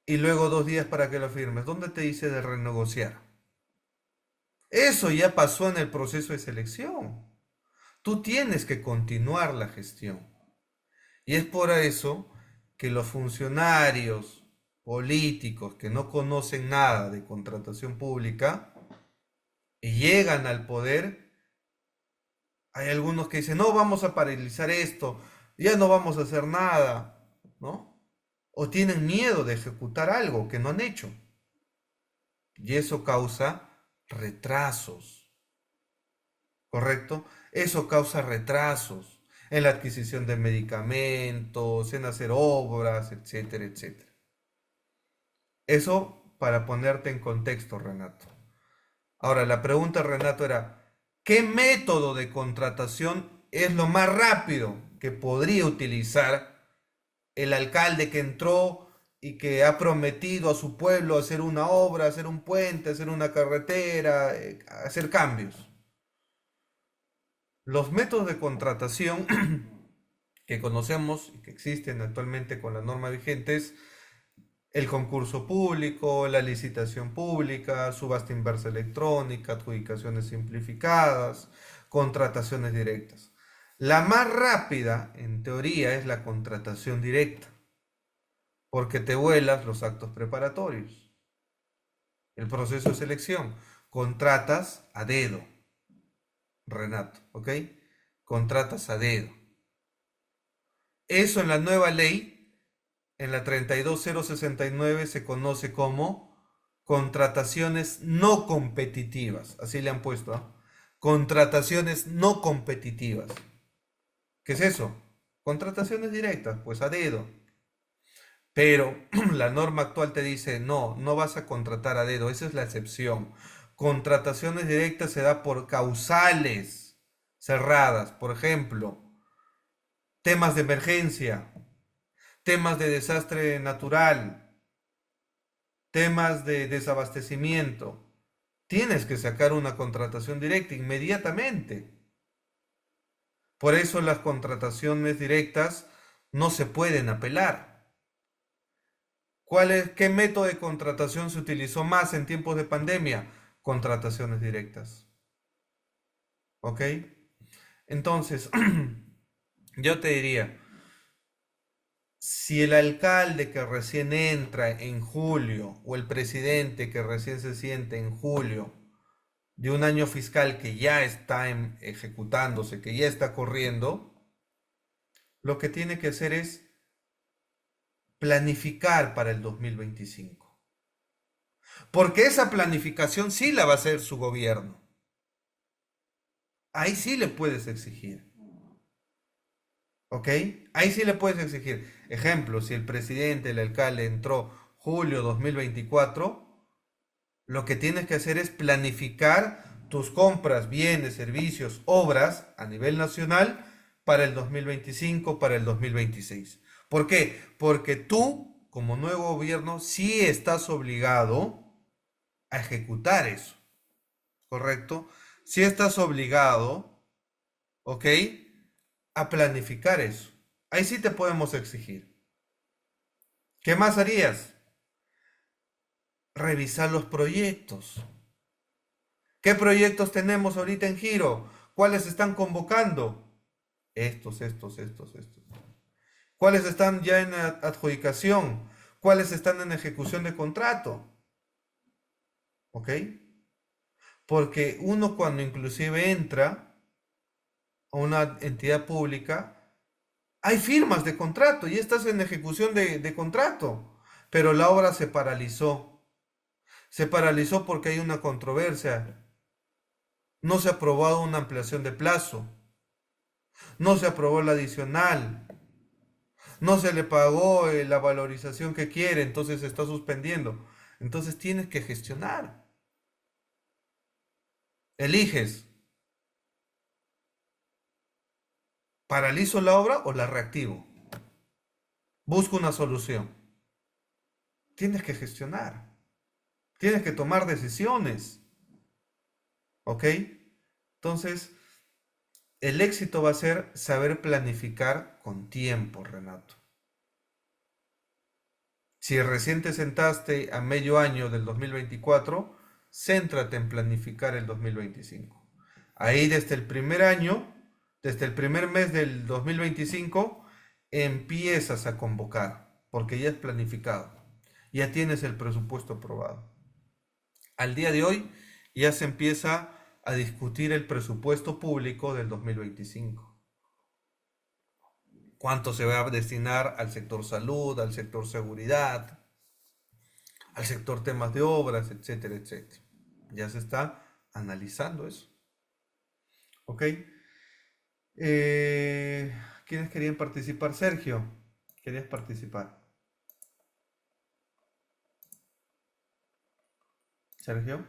y luego 2 días para que lo firmes, ¿dónde te dice de renegociar? Eso ya pasó en el proceso de selección. Tú tienes que continuar la gestión. Y es por eso que los funcionarios políticos que no conocen nada de contratación pública y llegan al poder, hay algunos que dicen, no, vamos a paralizar esto, ya no vamos a hacer nada, ¿no? O tienen miedo de ejecutar algo que no han hecho. Y eso causa retrasos, ¿correcto? Eso causa retrasos en la adquisición de medicamentos, en hacer obras, etcétera, etcétera. Eso para ponerte en contexto, Renato. Ahora, la pregunta, Renato, era, ¿qué método de contratación es lo más rápido que podría utilizar el alcalde que entró y que ha prometido a su pueblo hacer una obra, hacer un puente, hacer una carretera, hacer cambios? Los métodos de contratación que conocemos y que existen actualmente con la norma vigente es el concurso público, la licitación pública, subasta inversa electrónica, adjudicaciones simplificadas, contrataciones directas. La más rápida, en teoría, es la contratación directa, porque te vuelas los actos preparatorios. El proceso de selección, contratas a dedo, Renato, ¿ok? Contratas a dedo. Eso en la nueva ley, en la 32069, se conoce como contrataciones no competitivas. Así le han puesto, ¿eh? Contrataciones no competitivas. ¿Qué es eso? Contrataciones directas, pues a dedo. Pero la norma actual te dice, no, no vas a contratar a dedo, esa es la excepción. Contrataciones directas se da por causales cerradas, por ejemplo, temas de emergencia, temas de desastre natural, temas de desabastecimiento. Tienes que sacar una contratación directa inmediatamente. Por eso las contrataciones directas no se pueden apelar. ¿Qué método de contratación se utilizó más en tiempos de pandemia? Contrataciones directas. ¿Ok? Entonces, yo te diría, si el alcalde que recién entra en julio o el presidente que recién se siente en julio de un año fiscal que ya está ejecutándose, que ya está corriendo, lo que tiene que hacer es planificar para el 2025. Porque esa planificación sí la va a hacer su gobierno. Ahí sí le puedes exigir. ¿Ok? Ahí sí le puedes exigir. Ejemplo, si el presidente, el alcalde entró julio 2024, lo que tienes que hacer es planificar tus compras, bienes, servicios, obras a nivel nacional para el 2025, para el 2026. ¿Por qué? Porque tú, como nuevo gobierno, sí estás obligado a ejecutar eso, ¿correcto? Sí estás obligado, ¿ok? A planificar eso. Ahí sí te podemos exigir. ¿Qué más harías? Revisar los proyectos. ¿Qué proyectos tenemos ahorita en giro? ¿Cuáles están convocando? Estos. ¿Cuáles están ya en adjudicación? ¿Cuáles están en ejecución de contrato? ¿Ok? Porque uno cuando inclusive entra a una entidad pública, hay firmas de contrato y estás en ejecución de contrato, pero la obra se paralizó. Se paralizó porque hay una controversia. No se ha aprobado una ampliación de plazo. No se aprobó la adicional. No se le pagó la valorización que quiere, entonces se está suspendiendo. Entonces tienes que gestionar. Eliges, ¿paralizo la obra o la reactivo? Busco una solución. Tienes que gestionar. Tienes que tomar decisiones. ¿Ok? Entonces, el éxito va a ser saber planificar con tiempo, Renato. Si recién te sentaste a medio año del 2024, céntrate en planificar el 2025. Ahí desde el primer año, desde el primer mes del 2025, empiezas a convocar, porque ya es planificado, ya tienes el presupuesto aprobado. Al día de hoy ya se empieza a discutir el presupuesto público del 2025. ¿Cuánto se va a destinar al sector salud, al sector seguridad, al sector temas de obras, etcétera, etcétera? Ya se está analizando eso. ¿Ok? ¿Quiénes querían participar? Sergio, ¿querías participar? Sergio.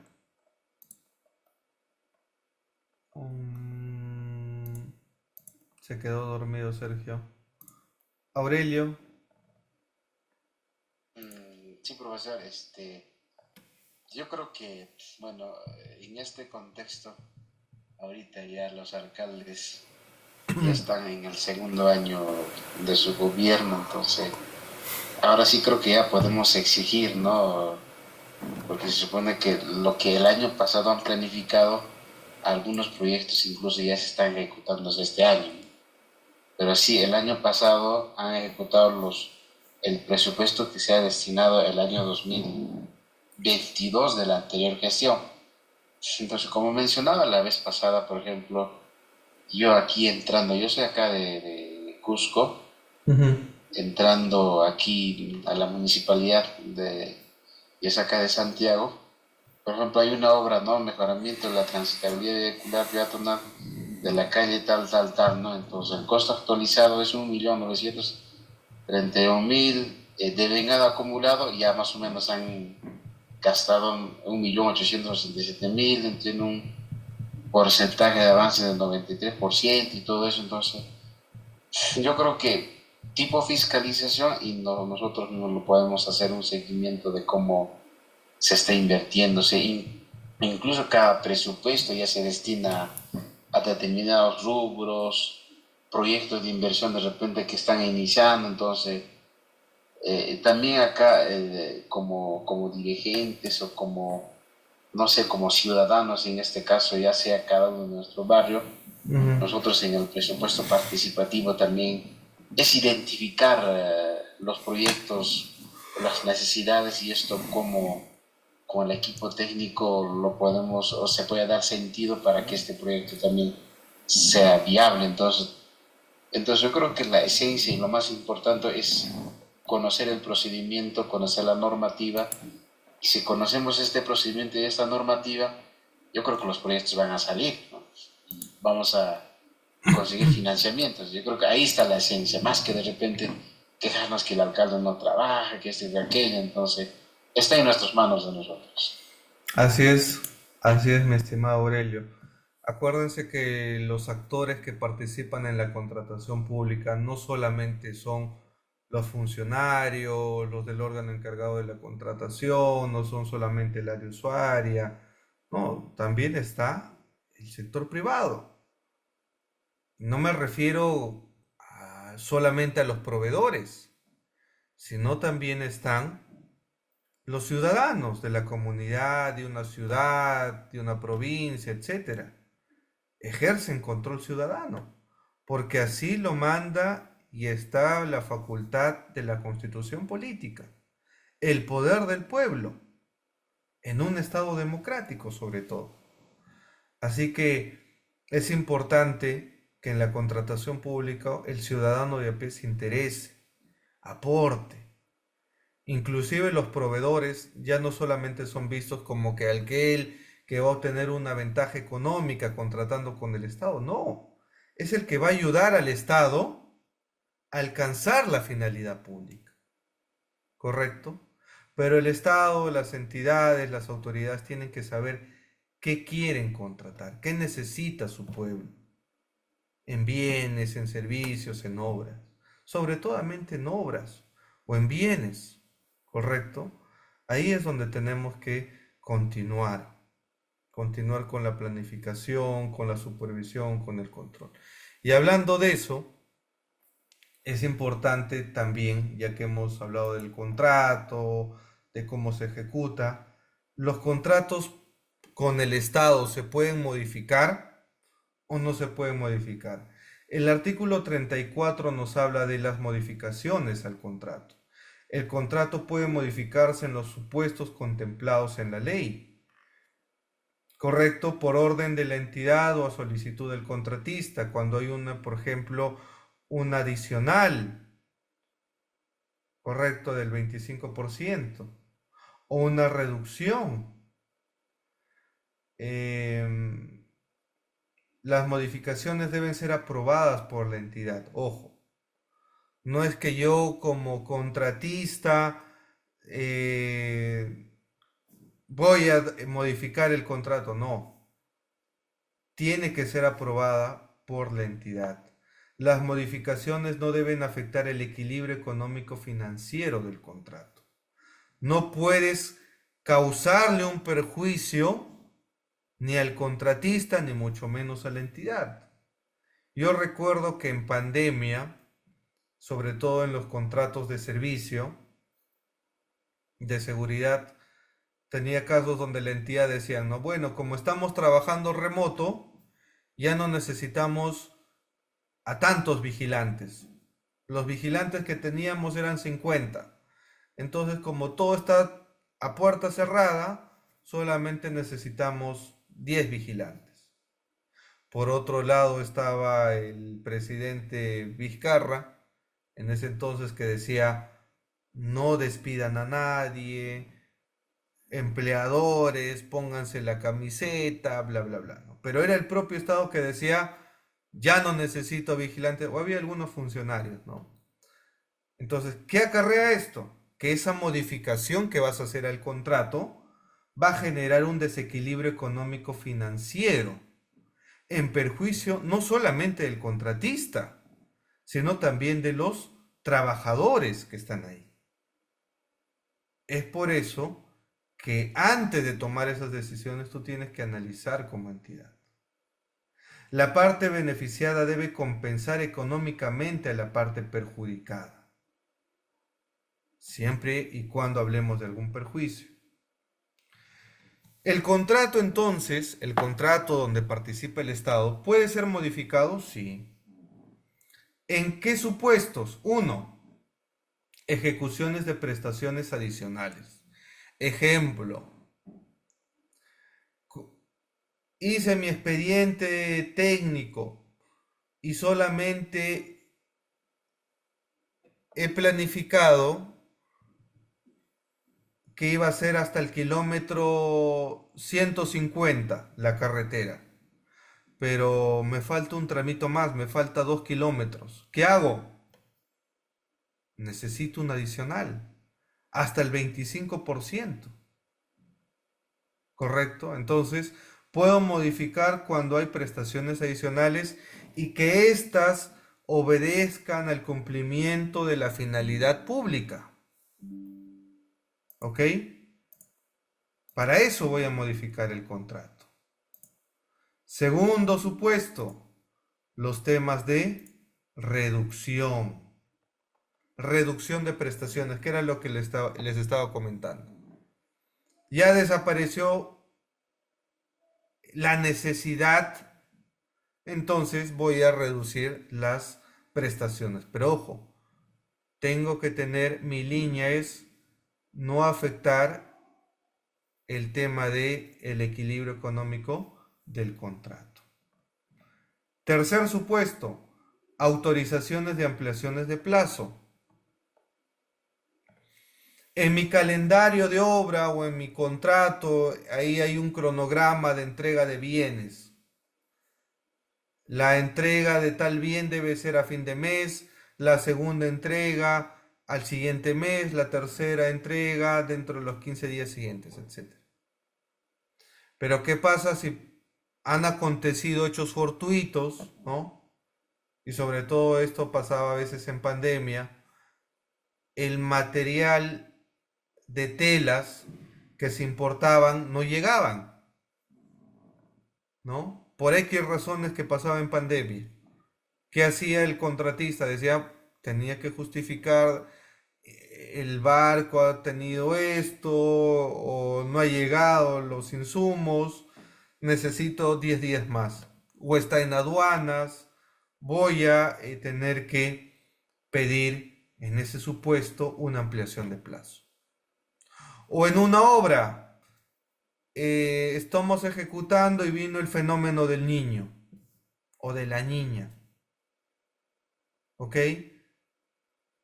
Se quedó dormido Sergio. Aurelio. Sí, profesor, yo creo que, bueno, en este contexto, ahorita ya los alcaldes ya están en el segundo año de su gobierno, entonces, ahora sí creo que ya podemos exigir, ¿no? Porque se supone que lo que el año pasado han planificado, algunos proyectos incluso ya se están ejecutando este año. Pero sí, el año pasado han ejecutado el presupuesto que se ha destinado el año 2022 de la anterior gestión. Entonces, como mencionaba la vez pasada, por ejemplo, yo aquí entrando, yo soy acá de Cusco, entrando aquí a la municipalidad y es acá de Santiago. Por ejemplo, hay una obra, ¿no? Mejoramiento de la transitabilidad vehicular peatonal de la calle tal, ¿no? Entonces, el costo actualizado es 1.931.000, de vengado acumulado ya más o menos han gastado 1.867.000, tiene un porcentaje de avance del 93% y todo eso. Entonces, yo creo que tipo fiscalización y nosotros no lo podemos hacer un seguimiento de cómo se está invirtiendo, incluso cada presupuesto ya se destina a determinados rubros, proyectos de inversión de repente que están iniciando. Entonces, también acá como dirigentes o como, no sé, como ciudadanos en este caso, ya sea cada uno de nuestro barrio, nosotros en el presupuesto participativo también es identificar los proyectos, las necesidades y esto como con el equipo técnico lo podemos o se puede dar sentido para que este proyecto también sea viable. Entonces yo creo que la esencia y lo más importante es conocer el procedimiento, conocer la normativa, y si conocemos este procedimiento y esta normativa, yo creo que los proyectos van a salir, ¿no? Vamos a conseguir financiamientos. Yo creo que ahí está la esencia, más que de repente quejarnos que el alcalde no trabaja, que este y aquello. Entonces, está en nuestras manos de nosotros. Así es, mi estimado Aurelio. Acuérdense que los actores que participan en la contratación pública no solamente son los funcionarios, los del órgano encargado de la contratación, no son solamente el área usuaria, no, también está el sector privado. No me refiero solamente a los proveedores, sino también están los ciudadanos de la comunidad, de una ciudad, de una provincia, etcétera. Ejercen control ciudadano, porque así lo manda y está la facultad de la Constitución política, el poder del pueblo, en un estado democrático sobre todo. Así que es importante que en la contratación pública el ciudadano de a pie se interese, aporte. Inclusive los proveedores ya no solamente son vistos como que aquel que va a obtener una ventaja económica contratando con el Estado, no, es el que va a ayudar al Estado a alcanzar la finalidad pública, ¿correcto? Pero el Estado, las entidades, las autoridades tienen que saber qué quieren contratar, qué necesita su pueblo, en bienes, en servicios, en obras, sobre todo en obras o en bienes, ¿correcto? Ahí es donde tenemos que continuar con la planificación, con la supervisión, con el control. Y hablando de eso, es importante también, ya que hemos hablado del contrato, de cómo se ejecuta, los contratos con el Estado se pueden modificar o no se pueden modificar. El artículo 34 nos habla de las modificaciones al contrato. El contrato puede modificarse en los supuestos contemplados en la ley, correcto, por orden de la entidad o a solicitud del contratista, cuando hay una, por ejemplo, un adicional, correcto, del 25% o una reducción. Las modificaciones deben ser aprobadas por la entidad. Ojo, no es que yo como contratista voy a modificar el contrato, no. Tiene que ser aprobada por la entidad. Las modificaciones no deben afectar el equilibrio económico financiero del contrato. No puedes causarle un perjuicio ni al contratista, ni mucho menos a la entidad. Yo recuerdo que en pandemia, sobre todo en los contratos de servicio, de seguridad, tenía casos donde la entidad decía, no, bueno, como estamos trabajando remoto, ya no necesitamos a tantos vigilantes. Los vigilantes que teníamos eran 50. Entonces, como todo está a puerta cerrada, solamente necesitamos 10 vigilantes. Por otro lado estaba el presidente Vizcarra, en ese entonces, que decía, no despidan a nadie, empleadores, pónganse la camiseta, bla, bla, bla, ¿no? Pero era el propio Estado que decía, ya no necesito vigilantes, o había algunos funcionarios, ¿no? Entonces, ¿qué acarrea esto? Que esa modificación que vas a hacer al contrato va a generar un desequilibrio económico financiero en perjuicio no solamente del contratista, sino también de los trabajadores que están ahí. Es por eso que antes de tomar esas decisiones tú tienes que analizar como entidad. La parte beneficiada debe compensar económicamente a la parte perjudicada, siempre y cuando hablemos de algún perjuicio. El contrato, entonces, el contrato donde participa el Estado, ¿puede ser modificado? Sí. ¿En qué supuestos? 1. Ejecuciones de prestaciones adicionales. Ejemplo, hice mi expediente técnico y solamente he planificado que iba a ser hasta el kilómetro 150 la carretera, pero me falta un tramito más, me falta 2 kilómetros. ¿Qué hago? Necesito un adicional, hasta el 25%. ¿Correcto? Entonces, puedo modificar cuando hay prestaciones adicionales y que éstas obedezcan al cumplimiento de la finalidad pública. ¿Ok? Para eso voy a modificar el contrato. Segundo supuesto, los temas de reducción. Reducción de prestaciones, que era lo que les estaba comentando. Ya desapareció la necesidad, entonces voy a reducir las prestaciones. Pero ojo, tengo que tener, mi línea es no afectar el tema de el equilibrio económico del contrato. Tercer supuesto, autorizaciones de ampliaciones de plazo. En mi calendario de obra o en mi contrato, ahí hay un cronograma de entrega de bienes. La entrega de tal bien debe ser a fin de mes, la segunda entrega al siguiente mes, la tercera entrega dentro de los 15 días siguientes, etc. Pero ¿qué pasa si han acontecido hechos fortuitos, ¿no? Y sobre todo esto pasaba a veces en pandemia, el material de telas que se importaban no llegaban, ¿no? Por X razones que pasaba en pandemia. ¿Qué hacía el contratista? Decía, tenía que justificar el barco ha tenido esto o no ha llegado los insumos, necesito 10 días más. O está en aduanas, voy a tener que pedir en ese supuesto una ampliación de plazo. O en una obra, estamos ejecutando y vino el fenómeno del niño o de la niña. ¿Ok?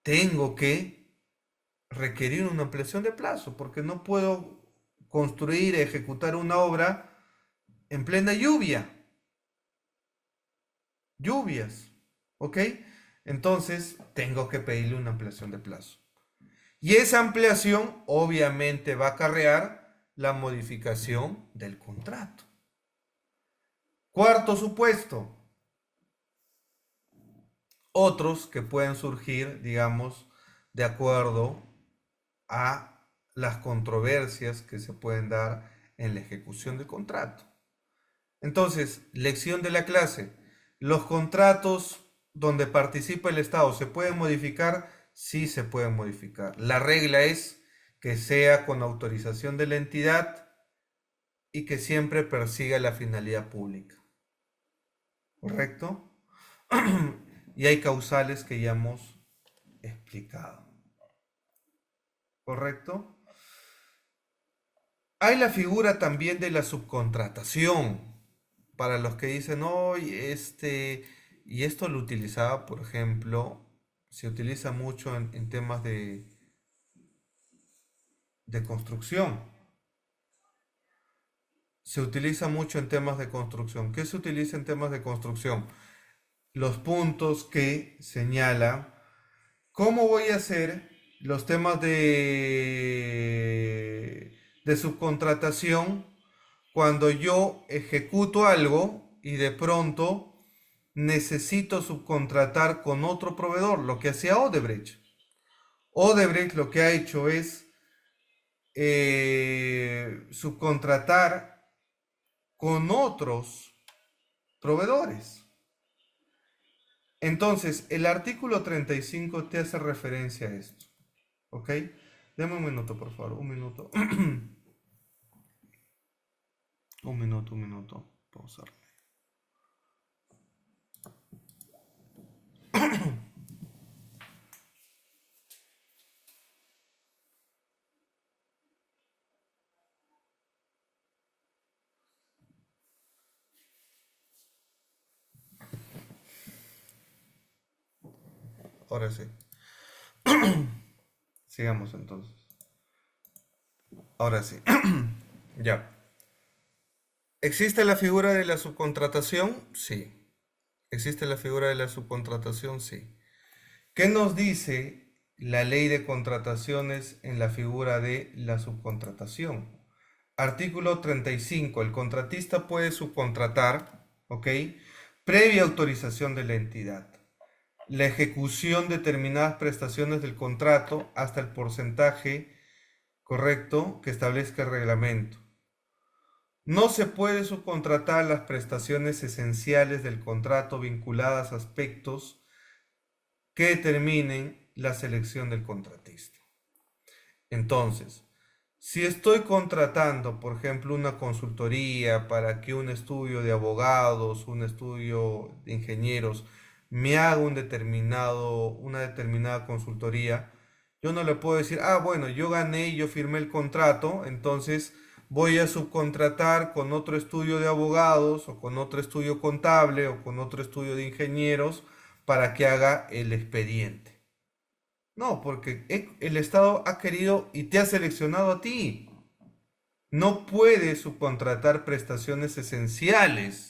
Tengo que requerir una ampliación de plazo porque no puedo construir y ejecutar una obra en plena lluvias, ¿ok? Entonces tengo que pedirle una ampliación de plazo. Y esa ampliación obviamente va a acarrear la modificación del contrato. Cuarto supuesto, otros que pueden surgir, digamos, de acuerdo a las controversias que se pueden dar en la ejecución del contrato. Entonces, lección de la clase. ¿Los contratos donde participa el Estado se pueden modificar? Sí se pueden modificar. La regla es que sea con autorización de la entidad y que siempre persiga la finalidad pública. ¿Correcto? Y hay causales que ya hemos explicado. ¿Correcto? Hay la figura también de la subcontratación. Para los que dicen, hoy y esto lo utilizaba, por ejemplo, se utiliza mucho en temas de construcción. Se utiliza mucho en temas de construcción. ¿Qué se utiliza en temas de construcción? Los puntos que señala cómo voy a hacer los temas de subcontratación cuando yo ejecuto algo y de pronto necesito subcontratar con otro proveedor, lo que hacía Odebrecht. Odebrecht lo que ha hecho es subcontratar con otros proveedores. Entonces, el artículo 35 te hace referencia a esto. ¿Ok? Deme un minuto, por favor. Un minuto. Un minuto. Pausar. Ahora sí. Sigamos entonces. Ahora sí. Ya. ¿Existe la figura de la subcontratación? Sí. ¿Existe la figura de la subcontratación? Sí. ¿Qué nos dice la ley de contrataciones en la figura de la subcontratación? Artículo 35. El contratista puede subcontratar, ¿ok? Previa autorización de la entidad. La ejecución de determinadas prestaciones del contrato hasta el porcentaje correcto que establezca el reglamento. No se puede subcontratar las prestaciones esenciales del contrato vinculadas a aspectos que determinen la selección del contratista. Entonces, si estoy contratando, por ejemplo, una consultoría para que un estudio de abogados, un estudio de ingenieros me haga una determinada consultoría, yo no le puedo decir, bueno, yo gané, yo firmé el contrato, entonces voy a subcontratar con otro estudio de abogados o con otro estudio contable o con otro estudio de ingenieros para que haga el expediente. No, porque el Estado ha querido y te ha seleccionado a ti. No puedes subcontratar prestaciones esenciales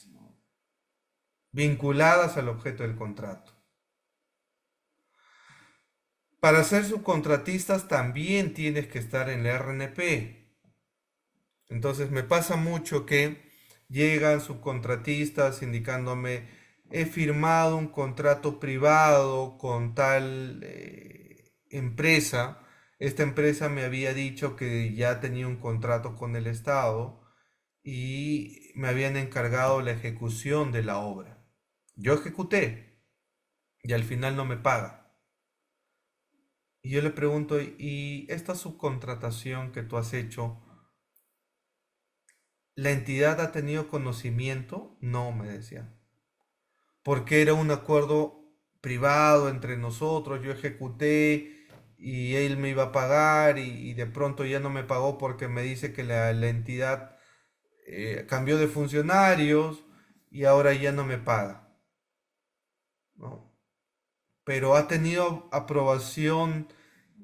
vinculadas al objeto del contrato. Para ser subcontratistas también tienes que estar en la RNP. Entonces me pasa mucho que llegan subcontratistas indicándome, he firmado un contrato privado con tal empresa. Esta empresa me había dicho que ya tenía un contrato con el Estado y me habían encargado la ejecución de la obra. Yo ejecuté y al final no me paga. Y yo le pregunto, ¿y esta subcontratación que tú has hecho, la entidad ha tenido conocimiento? No, me decía. Porque era un acuerdo privado entre nosotros, yo ejecuté y él me iba a pagar y de pronto ya no me pagó porque me dice que la entidad cambió de funcionarios y ahora ya no me paga, ¿no? Pero ha tenido aprobación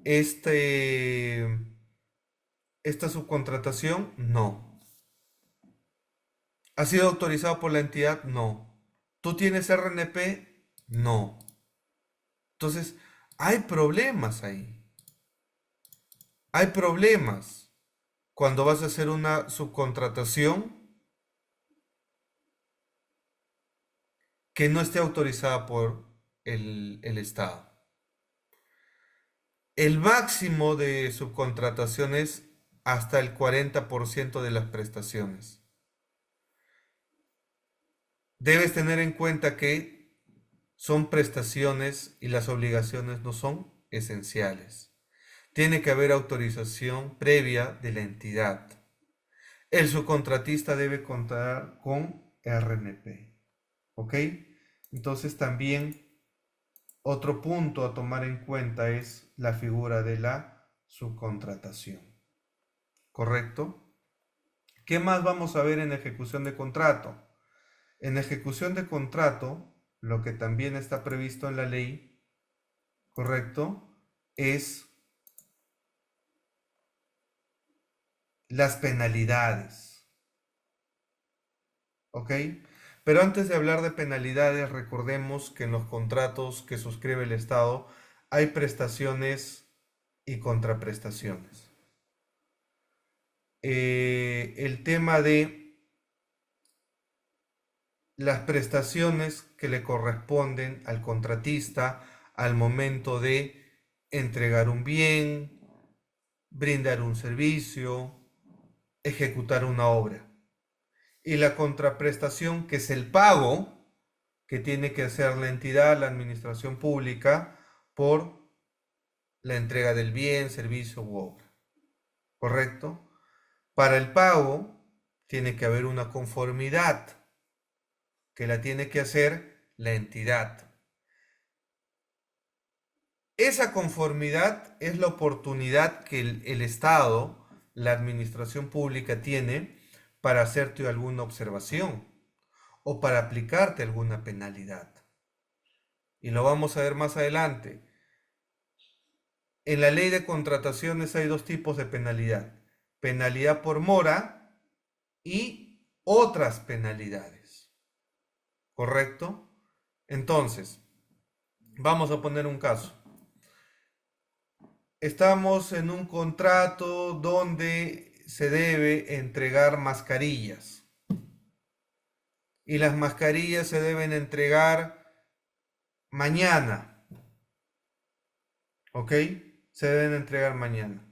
este, esta subcontratación, no. ¿Ha sido autorizado por la entidad? No. ¿Tú tienes RNP? No. Entonces, hay problemas ahí. Hay problemas cuando vas a hacer una subcontratación que no esté autorizada por el Estado. El máximo de subcontrataciones hasta el 40% de las prestaciones. Debes tener en cuenta que son prestaciones y las obligaciones no son esenciales. Tiene que haber autorización previa de la entidad. El subcontratista debe contar con RNP. ¿Ok? Entonces también otro punto a tomar en cuenta es la figura de la subcontratación. ¿Correcto? ¿Qué más vamos a ver en ejecución de contrato? En ejecución de contrato, lo que también está previsto en la ley, ¿correcto? Es las penalidades. ¿Ok? Pero antes de hablar de penalidades, recordemos que en los contratos que suscribe el Estado hay prestaciones y contraprestaciones. El tema de las prestaciones que le corresponden al contratista al momento de entregar un bien, brindar un servicio, ejecutar una obra. Y la contraprestación, que es el pago que tiene que hacer la entidad, la administración pública, por la entrega del bien, servicio u obra. ¿Correcto? Para el pago tiene que haber una conformidad que la tiene que hacer la entidad. Esa conformidad es la oportunidad que el Estado, la administración pública tiene para hacerte alguna observación o para aplicarte alguna penalidad. Y lo vamos a ver más adelante. En la ley de contrataciones hay dos tipos de penalidad. Penalidad por mora y otras penalidades. ¿Correcto? Entonces, vamos a poner un caso. Estamos en un contrato donde se debe entregar mascarillas. Y las mascarillas se deben entregar mañana. ¿Ok? Se deben entregar mañana.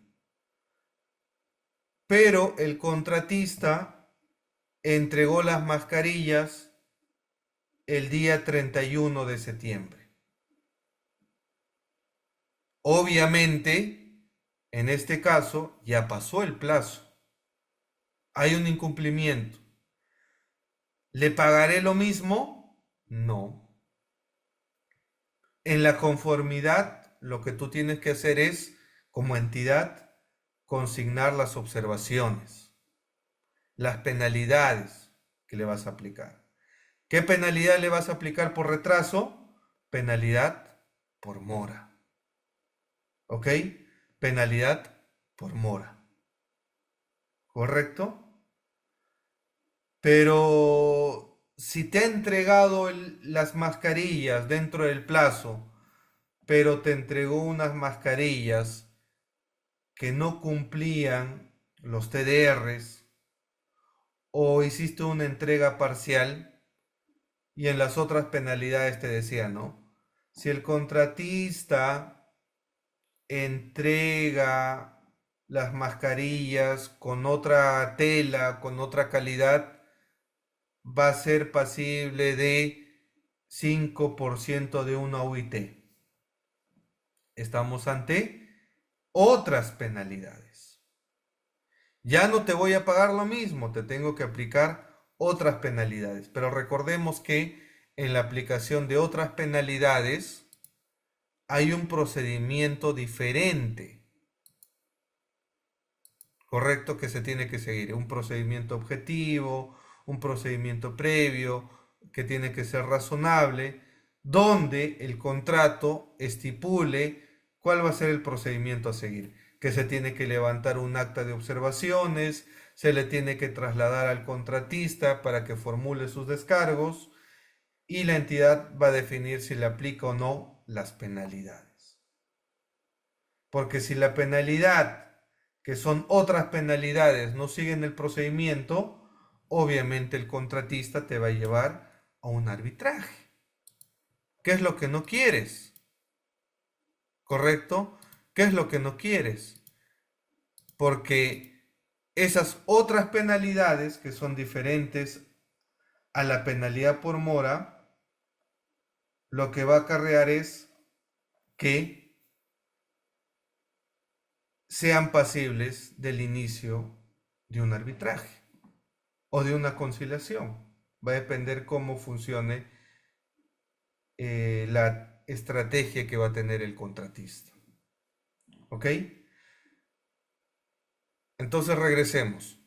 Pero el contratista entregó las mascarillas el día 31 de septiembre. Obviamente, en este caso, ya pasó el plazo. Hay un incumplimiento. ¿Le pagaré lo mismo? No. En la conformidad, lo que tú tienes que hacer es, como entidad, consignar las observaciones, las penalidades que le vas a aplicar. ¿Qué penalidad le vas a aplicar por retraso? Penalidad por mora. ¿Ok? Penalidad por mora. ¿Correcto? Pero si te ha entregado las mascarillas dentro del plazo, pero te entregó unas mascarillas que no cumplían los TDRs o hiciste una entrega parcial y en las otras penalidades te decía, ¿no? Si el contratista entrega las mascarillas con otra tela, con otra calidad, va a ser pasible de 5% de una UIT. Estamos ante otras penalidades. Ya no te voy a pagar lo mismo, te tengo que aplicar otras penalidades. Pero recordemos que en la aplicación de otras penalidades hay un procedimiento diferente, correcto, que se tiene que seguir. Un procedimiento objetivo, un procedimiento previo, que tiene que ser razonable, donde el contrato estipule cuál va a ser el procedimiento a seguir. Que se tiene que levantar un acta de observaciones, se le tiene que trasladar al contratista para que formule sus descargos y la entidad va a definir si le aplica o no las penalidades. Porque si la penalidad, que son otras penalidades, no siguen el procedimiento, obviamente el contratista te va a llevar a un arbitraje. ¿Qué es lo que no quieres? ¿Correcto? ¿Qué es lo que no quieres? Porque esas otras penalidades que son diferentes a la penalidad por mora, lo que va a acarrear es que sean pasibles del inicio de un arbitraje o de una conciliación. Va a depender cómo funcione la estrategia que va a tener el contratista. ¿Ok? Entonces regresemos.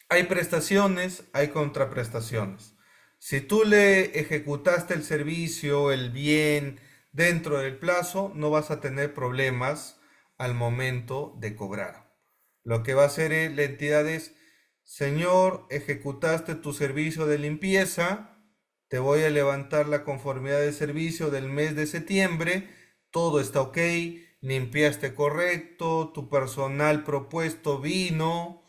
Hay prestaciones, hay contraprestaciones. Si tú le ejecutaste el servicio, el bien, dentro del plazo, no vas a tener problemas al momento de cobrar. Lo que va a hacer la entidad es, señor, ejecutaste tu servicio de limpieza, te voy a levantar la conformidad de servicio del mes de septiembre, todo está ok, limpiaste correcto, tu personal propuesto vino,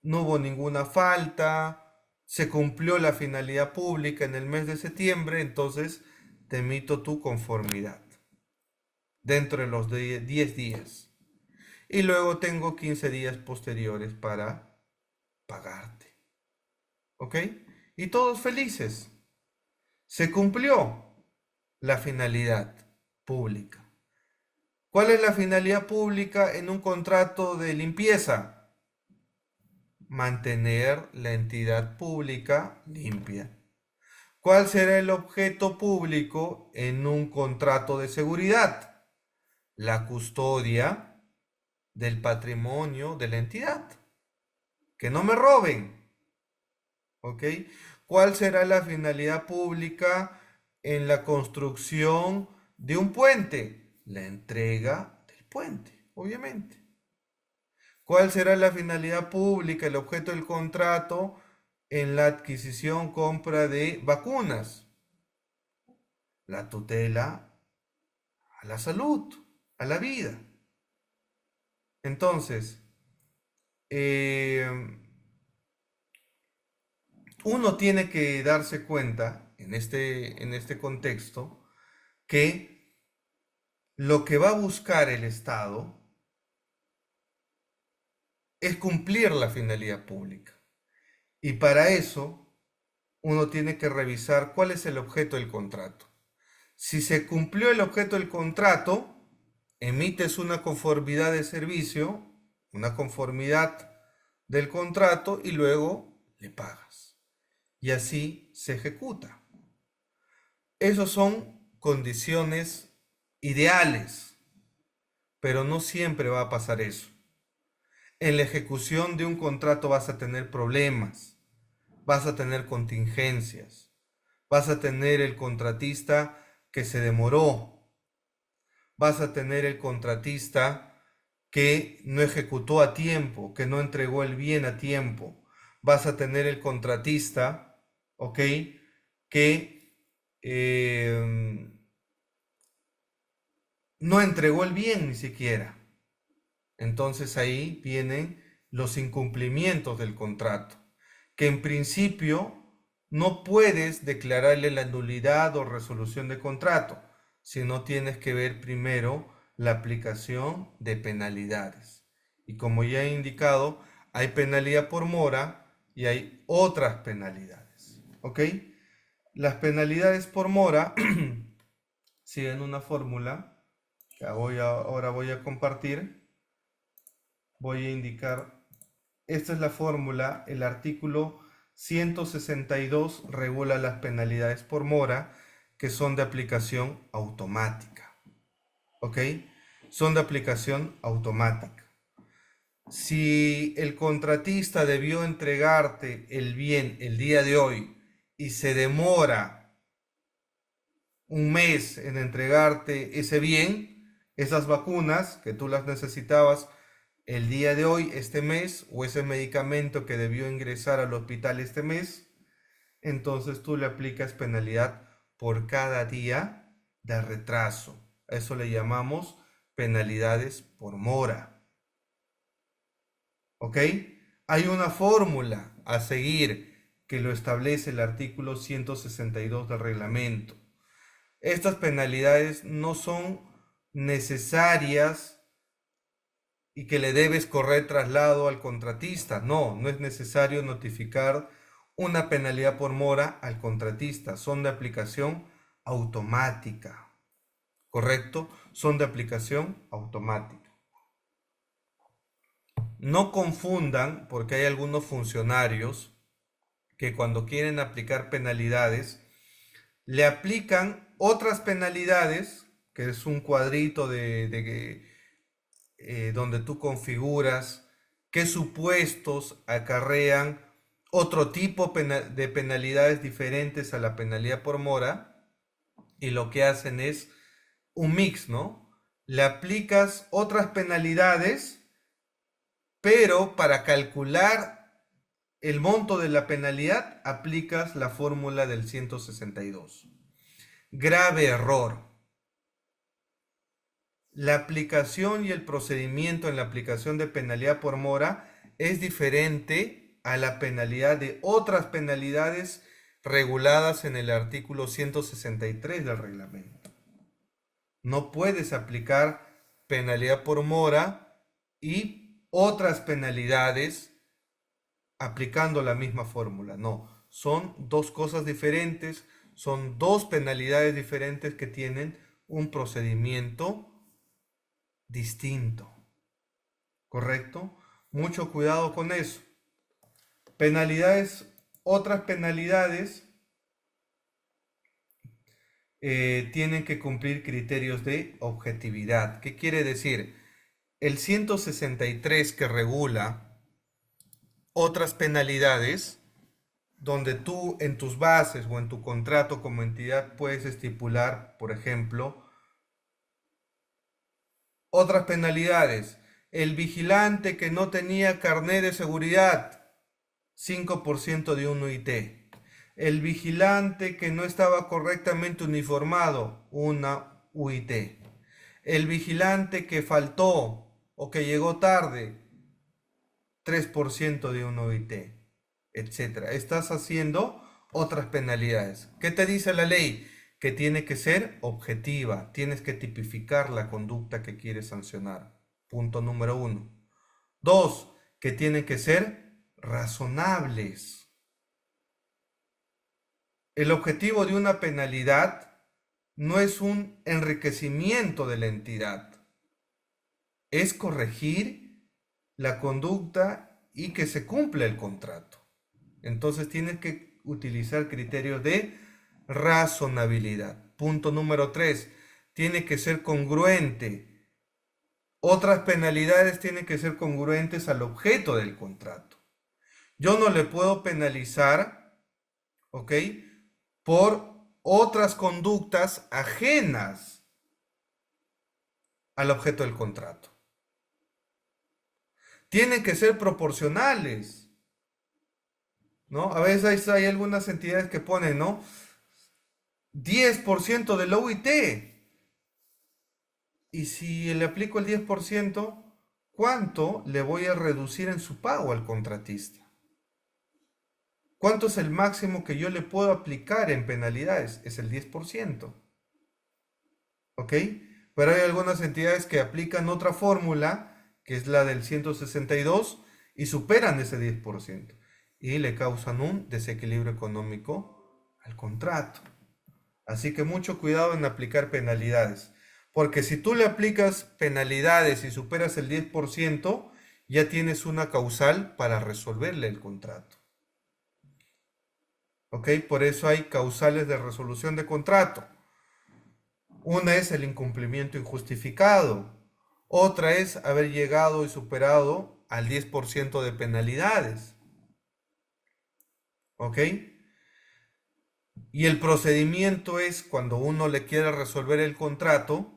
no hubo ninguna falta, se cumplió la finalidad pública en el mes de septiembre, entonces te emito tu conformidad dentro de los 10 días. Y luego tengo 15 días posteriores para pagarte. ¿Ok? Y todos felices. Se cumplió la finalidad pública. ¿Cuál es la finalidad pública en un contrato de limpieza? Mantener la entidad pública limpia. ¿Cuál será el objeto público en un contrato de seguridad? La custodia del patrimonio de la entidad. Que no me roben. ¿Ok? ¿Cuál será la finalidad pública en la construcción de un puente? La entrega del puente, obviamente. ¿Cuál será la finalidad pública, el objeto del contrato en la adquisición, compra de vacunas? La tutela a la salud, a la vida. Entonces, uno tiene que darse cuenta en este contexto que lo que va a buscar el Estado es cumplir la finalidad pública. Y para eso uno tiene que revisar cuál es el objeto del contrato. Si se cumplió el objeto del contrato, emites una conformidad de servicio, una conformidad del contrato y luego le pagas. Y así se ejecuta. Esas son condiciones ideales, pero no siempre va a pasar eso. En la ejecución de un contrato vas a tener problemas, vas a tener contingencias, vas a tener el contratista que se demoró, vas a tener el contratista que no ejecutó a tiempo, que no entregó el bien a tiempo, vas a tener el contratista, ¿ok?, que no entregó el bien ni siquiera. Entonces ahí vienen los incumplimientos del contrato, que en principio no puedes declararle la nulidad o resolución de contrato, sino tienes que ver primero la aplicación de penalidades. Y como ya he indicado, hay penalidad por mora y hay otras penalidades. ¿Ok? Las penalidades por mora siguen una fórmula que ahora voy a compartir. Voy a indicar, esta es la fórmula, el artículo 162 regula las penalidades por mora que son de aplicación automática. ¿Ok? Son de aplicación automática. Si el contratista debió entregarte el bien el día de hoy y se demora un mes en entregarte ese bien, esas vacunas que tú las necesitabas el día de hoy, este mes, o ese medicamento que debió ingresar al hospital este mes, entonces tú le aplicas penalidad por cada día de retraso. A eso le llamamos penalidades por mora. ¿Ok? Hay una fórmula a seguir que lo establece el artículo 162 del reglamento. Estas penalidades no son necesarias y que le debes correr traslado al contratista. No, no es necesario notificar una penalidad por mora al contratista. Son de aplicación automática. ¿Correcto? Son de aplicación automática. No confundan, porque hay algunos funcionarios que cuando quieren aplicar penalidades, le aplican otras penalidades, que es un cuadrito donde tú configuras qué supuestos acarrean otro tipo de penalidades diferentes a la penalidad por mora, y lo que hacen es un mix, ¿no? Le aplicas otras penalidades, pero para calcular el monto de la penalidad aplicas la fórmula del 162. Grave error. La aplicación y el procedimiento en la aplicación de penalidad por mora es diferente a la penalidad de otras penalidades reguladas en el artículo 163 del reglamento. No puedes aplicar penalidad por mora y otras penalidades aplicando la misma fórmula. No, son dos cosas diferentes, son dos penalidades diferentes que tienen un procedimiento distinto. ¿Correcto? Mucho cuidado con eso. Penalidades, otras penalidades tienen que cumplir criterios de objetividad. ¿Qué quiere decir? El 163 que regula otras penalidades, donde tú en tus bases o en tu contrato como entidad puedes estipular, por ejemplo, otras penalidades. El vigilante que no tenía carnet de seguridad, 5% de un UIT. El vigilante que no estaba correctamente uniformado, una UIT. El vigilante que faltó o que llegó tarde, 3% de un OIT, etc. Estás haciendo otras penalidades. ¿Qué te dice la ley? Que tiene que ser objetiva. Tienes que tipificar la conducta que quieres sancionar. Punto número 1. 2. Que tienen que ser razonables. El objetivo de una penalidad no es un enriquecimiento de la entidad. Es corregir la conducta y que se cumpla el contrato. Entonces tienes que utilizar criterios de razonabilidad. Punto número 3. Tiene que ser congruente. Otras penalidades tienen que ser congruentes al objeto del contrato. Yo no le puedo penalizar, ¿ok?, por otras conductas ajenas al objeto del contrato. Tienen que ser proporcionales, ¿no? A veces hay algunas entidades que ponen, ¿no?, 10% del OIT. Y si le aplico el 10%, ¿cuánto le voy a reducir en su pago al contratista? ¿Cuánto es el máximo que yo le puedo aplicar en penalidades? Es el 10%. ¿Ok? Pero hay algunas entidades que aplican otra fórmula, que es la del 162, y superan ese 10%. Y le causan un desequilibrio económico al contrato. Así que mucho cuidado en aplicar penalidades. Porque si tú le aplicas penalidades y superas el 10%, ya tienes una causal para resolverle el contrato. ¿Ok? Por eso hay causales de resolución de contrato. Una es el incumplimiento injustificado. Otra es haber llegado y superado al 10% de penalidades. ¿Ok? Y el procedimiento es cuando uno le quiere resolver el contrato,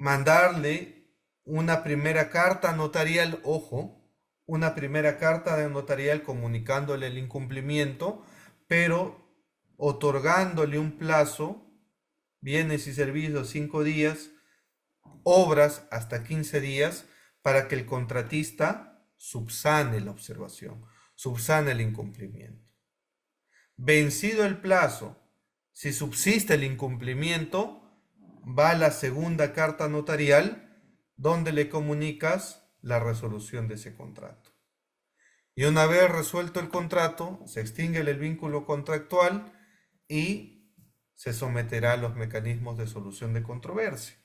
mandarle una primera carta notarial, ojo, una primera carta de notarial comunicándole el incumplimiento, pero otorgándole un plazo, bienes y servicios 5 días, obras hasta 15 días, para que el contratista subsane la observación, subsane el incumplimiento. Vencido el plazo, si subsiste el incumplimiento, va a la segunda carta notarial donde le comunicas la resolución de ese contrato. Y una vez resuelto el contrato, se extingue el vínculo contractual y se someterá a los mecanismos de solución de controversia.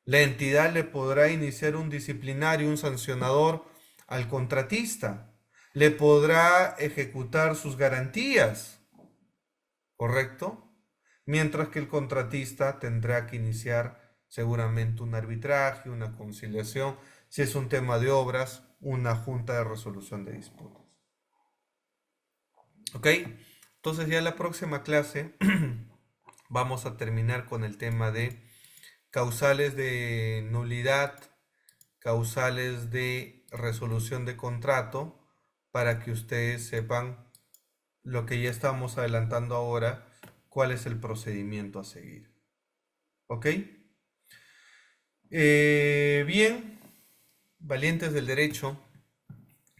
La entidad le podrá iniciar un disciplinario, un sancionador al contratista. Le podrá ejecutar sus garantías, ¿correcto? Mientras que el contratista tendrá que iniciar seguramente un arbitraje, una conciliación, si es un tema de obras, una junta de resolución de disputas. ¿Ok? Entonces ya en la próxima clase vamos a terminar con el tema de causales de nulidad, causales de resolución de contrato, para que ustedes sepan lo que ya estamos adelantando ahora, cuál es el procedimiento a seguir. ¿Ok? Bien, valientes del derecho,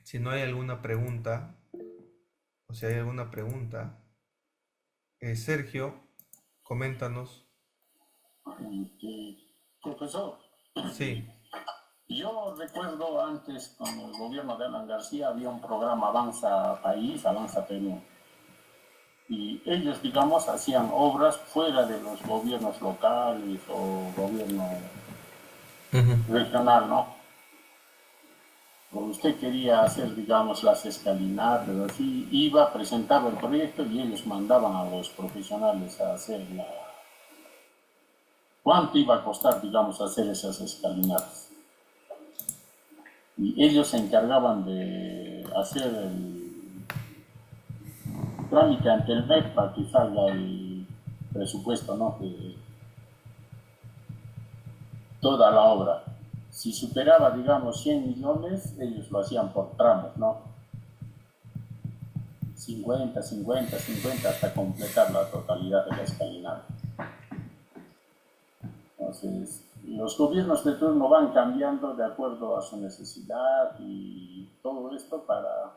si no hay alguna pregunta, o si hay alguna pregunta, Sergio, coméntanos. Profesor, Sí, yo recuerdo antes con el gobierno de Alan García había un programa Avanza País, Avanza Perú. Y ellos, digamos, hacían obras fuera de los gobiernos locales o gobierno regional, ¿no? O usted quería hacer, digamos, las escalinatas, pero así iba, presentaba el proyecto y ellos mandaban a los profesionales a hacer la... ¿Cuánto iba a costar, digamos, hacer esas escalinatas? Y ellos se encargaban de hacer el trámite ante el MEC para que salga el presupuesto, ¿no? De toda la obra. Si superaba, digamos, 100 millones, ellos lo hacían por tramos, ¿no? 50, 50, 50, hasta completar la totalidad de la escalinata. Entonces, los gobiernos de turno van cambiando de acuerdo a su necesidad y todo esto para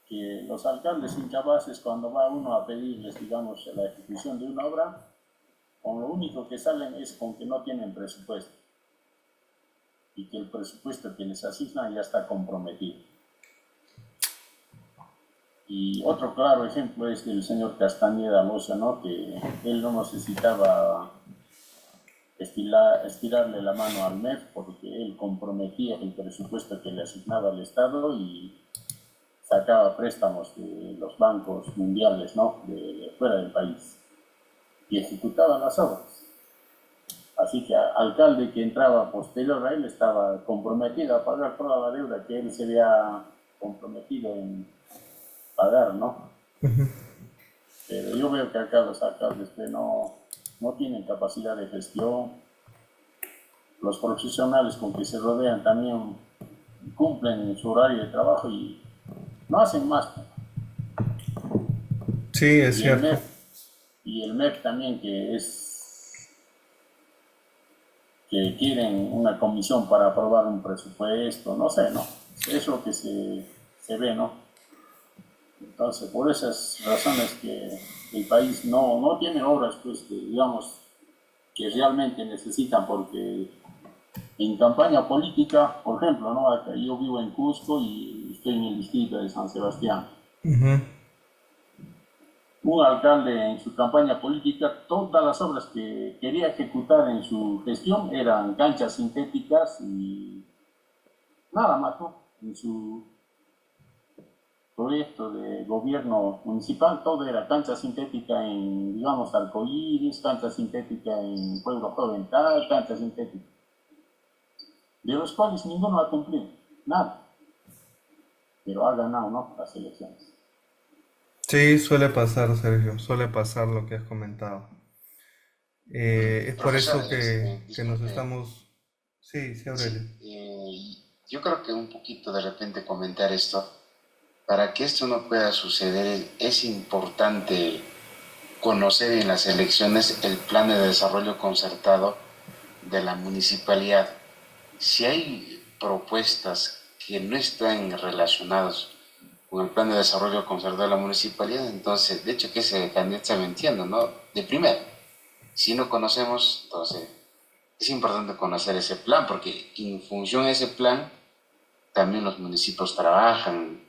que los alcaldes incapaces, cuando va uno a pedirles, digamos, la ejecución de una obra, con lo único que salen es con que no tienen presupuesto y que el presupuesto que les asignan ya está comprometido. Y otro claro ejemplo es del señor Castañeda Moza, ¿no? Que él no necesitaba estirarle la mano al MEF porque él comprometía el presupuesto que le asignaba el Estado y sacaba préstamos de los bancos mundiales, ¿no? De fuera del país, y ejecutaba las obras. Así que alcalde que entraba posterior a él estaba comprometido a pagar toda la deuda que él se había comprometido en pagar, ¿no? Pero yo veo que acá los alcaldes no tienen capacidad de gestión. Los profesionales con que se rodean también cumplen su horario de trabajo y no hacen más. sí, es Y cierto. el MEP también, que quieren una comisión para aprobar un presupuesto, no sé, ¿no? Es lo que se ve, ¿no? Entonces, por esas razones que el país no tiene obras, pues, digamos, que realmente necesitan, porque en campaña política, por ejemplo, ¿no? Acá yo vivo en Cusco y estoy en el distrito de San Sebastián. un alcalde en su campaña política, todas las obras que quería ejecutar en su gestión eran canchas sintéticas y nada más, ¿no? En su proyecto de gobierno municipal todo era cancha sintética en, digamos, Arcoíris, cancha sintética en Pueblo Occidental, cancha sintética, de los cuales ninguno ha cumplido, nada, pero ha ganado, ¿no?, las elecciones. Sí, suele pasar, Sergio, suele pasar lo que has comentado. Es por Profesor, eso que nos disculpe, estamos... Sí, sí, Aurelio. sí, yo creo que un poquito de repente comentar esto, para que esto no pueda suceder, es importante conocer en las elecciones el plan de desarrollo concertado de la municipalidad. Si hay propuestas que no están relacionadas con el plan de desarrollo concertado de la municipalidad, entonces, de hecho, que ese candidato se mintiendo, ¿no? De primera, si no conocemos, entonces, es importante conocer ese plan, porque en función de ese plan, también los municipios trabajan,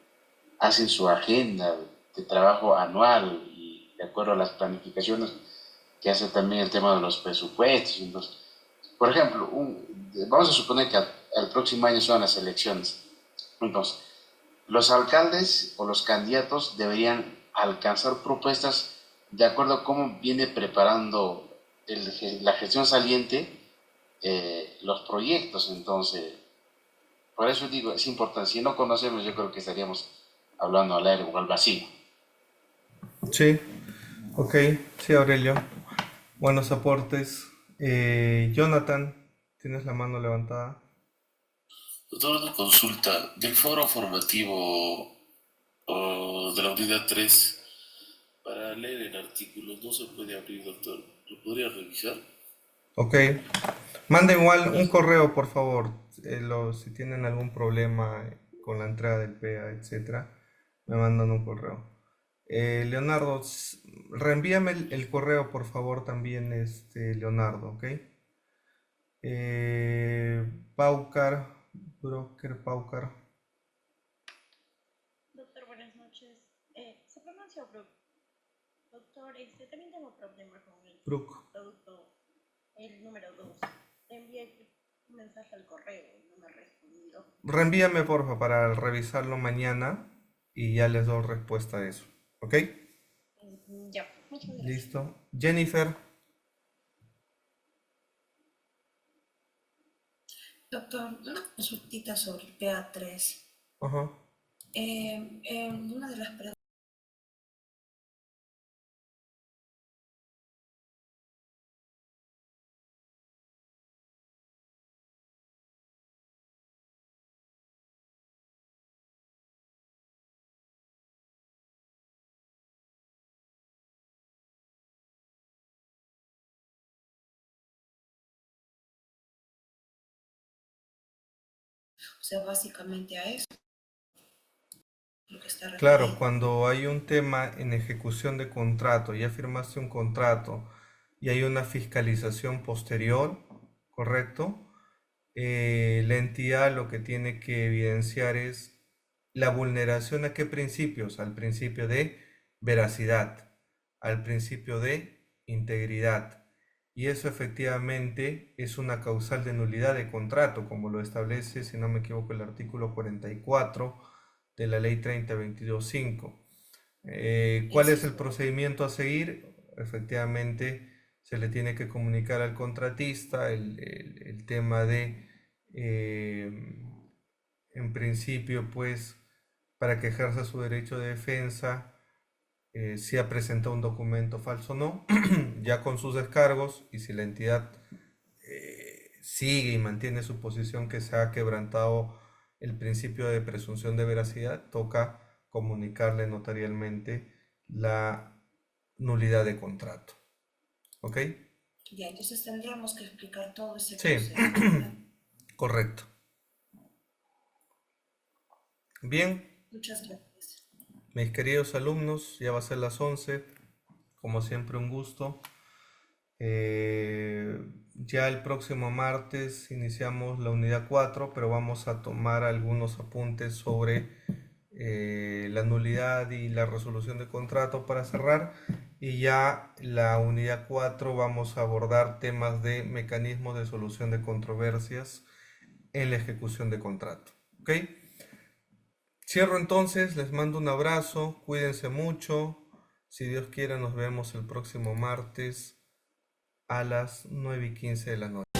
hacen su agenda de trabajo anual y de acuerdo a las planificaciones que hace también el tema de los presupuestos. Entonces, por ejemplo, vamos a suponer que el próximo año son las elecciones. Entonces, los alcaldes o los candidatos deberían alcanzar propuestas de acuerdo a cómo viene preparando la gestión saliente los proyectos. Entonces, por eso digo, es importante. Si no conocemos, yo creo que estaríamos hablando al aire o al vacío. Sí, ok, sí, Aurelio. Buenos aportes. Jonathan, tienes la mano levantada. Doctor, una consulta. Del foro formativo de la unidad 3 para leer el artículo, no se puede abrir, doctor. ¿Lo podría revisar? Ok. Manden igual un correo, por favor. Si tienen algún problema con la entrada del PA, etcétera, me mandan un correo. Leonardo, reenvíame el correo, por favor, también, Leonardo, ¿ok? Paucar, Broker Paucar, Doctor, buenas noches. Se pronuncia Brook. Doctor, también tengo problema con el Brook. producto, el número 2. Le envié un mensaje al correo y no me ha respondido. Reenvíame, porfa, para revisarlo mañana y ya les doy respuesta a eso, ¿ok? Ya, muchas gracias. Listo. Jennifer. Doctor, una consultita sobre el PA3. Ajá. Una de las preguntas o sea, básicamente a eso, lo que está Claro, referido. cuando hay un tema en ejecución de contrato, ya firmaste un contrato y hay una fiscalización posterior, ¿correcto? La entidad lo que tiene que evidenciar es la vulneración a qué principios, al principio de veracidad, al principio de integridad. Y eso efectivamente es una causal de nulidad de contrato, como lo establece, si no me equivoco, el artículo 44 de la ley 30.22.5. ¿Cuál es el procedimiento a seguir? Efectivamente, se le tiene que comunicar al contratista el tema de, en principio, pues, para que ejerza su derecho de defensa, si ha presentado un documento falso o no, ya con sus descargos, y si la entidad sigue y mantiene su posición que se ha quebrantado el principio de presunción de veracidad, toca comunicarle notarialmente la nulidad de contrato. ¿Ok? Ya, entonces tendríamos que explicar todo ese Sí, proceso, ¿verdad? correcto. Bien, Muchas gracias. mis queridos alumnos, ya va a ser las 11. Como siempre, un gusto. Ya el próximo martes iniciamos la unidad 4, pero vamos a tomar algunos apuntes sobre la nulidad y la resolución de contrato para cerrar. Y ya la unidad 4 vamos a abordar temas de mecanismos de solución de controversias en la ejecución de contrato. ¿Ok? Cierro entonces, les mando un abrazo, cuídense mucho. Si Dios quiere, nos vemos el próximo martes a las 9:15 de la noche.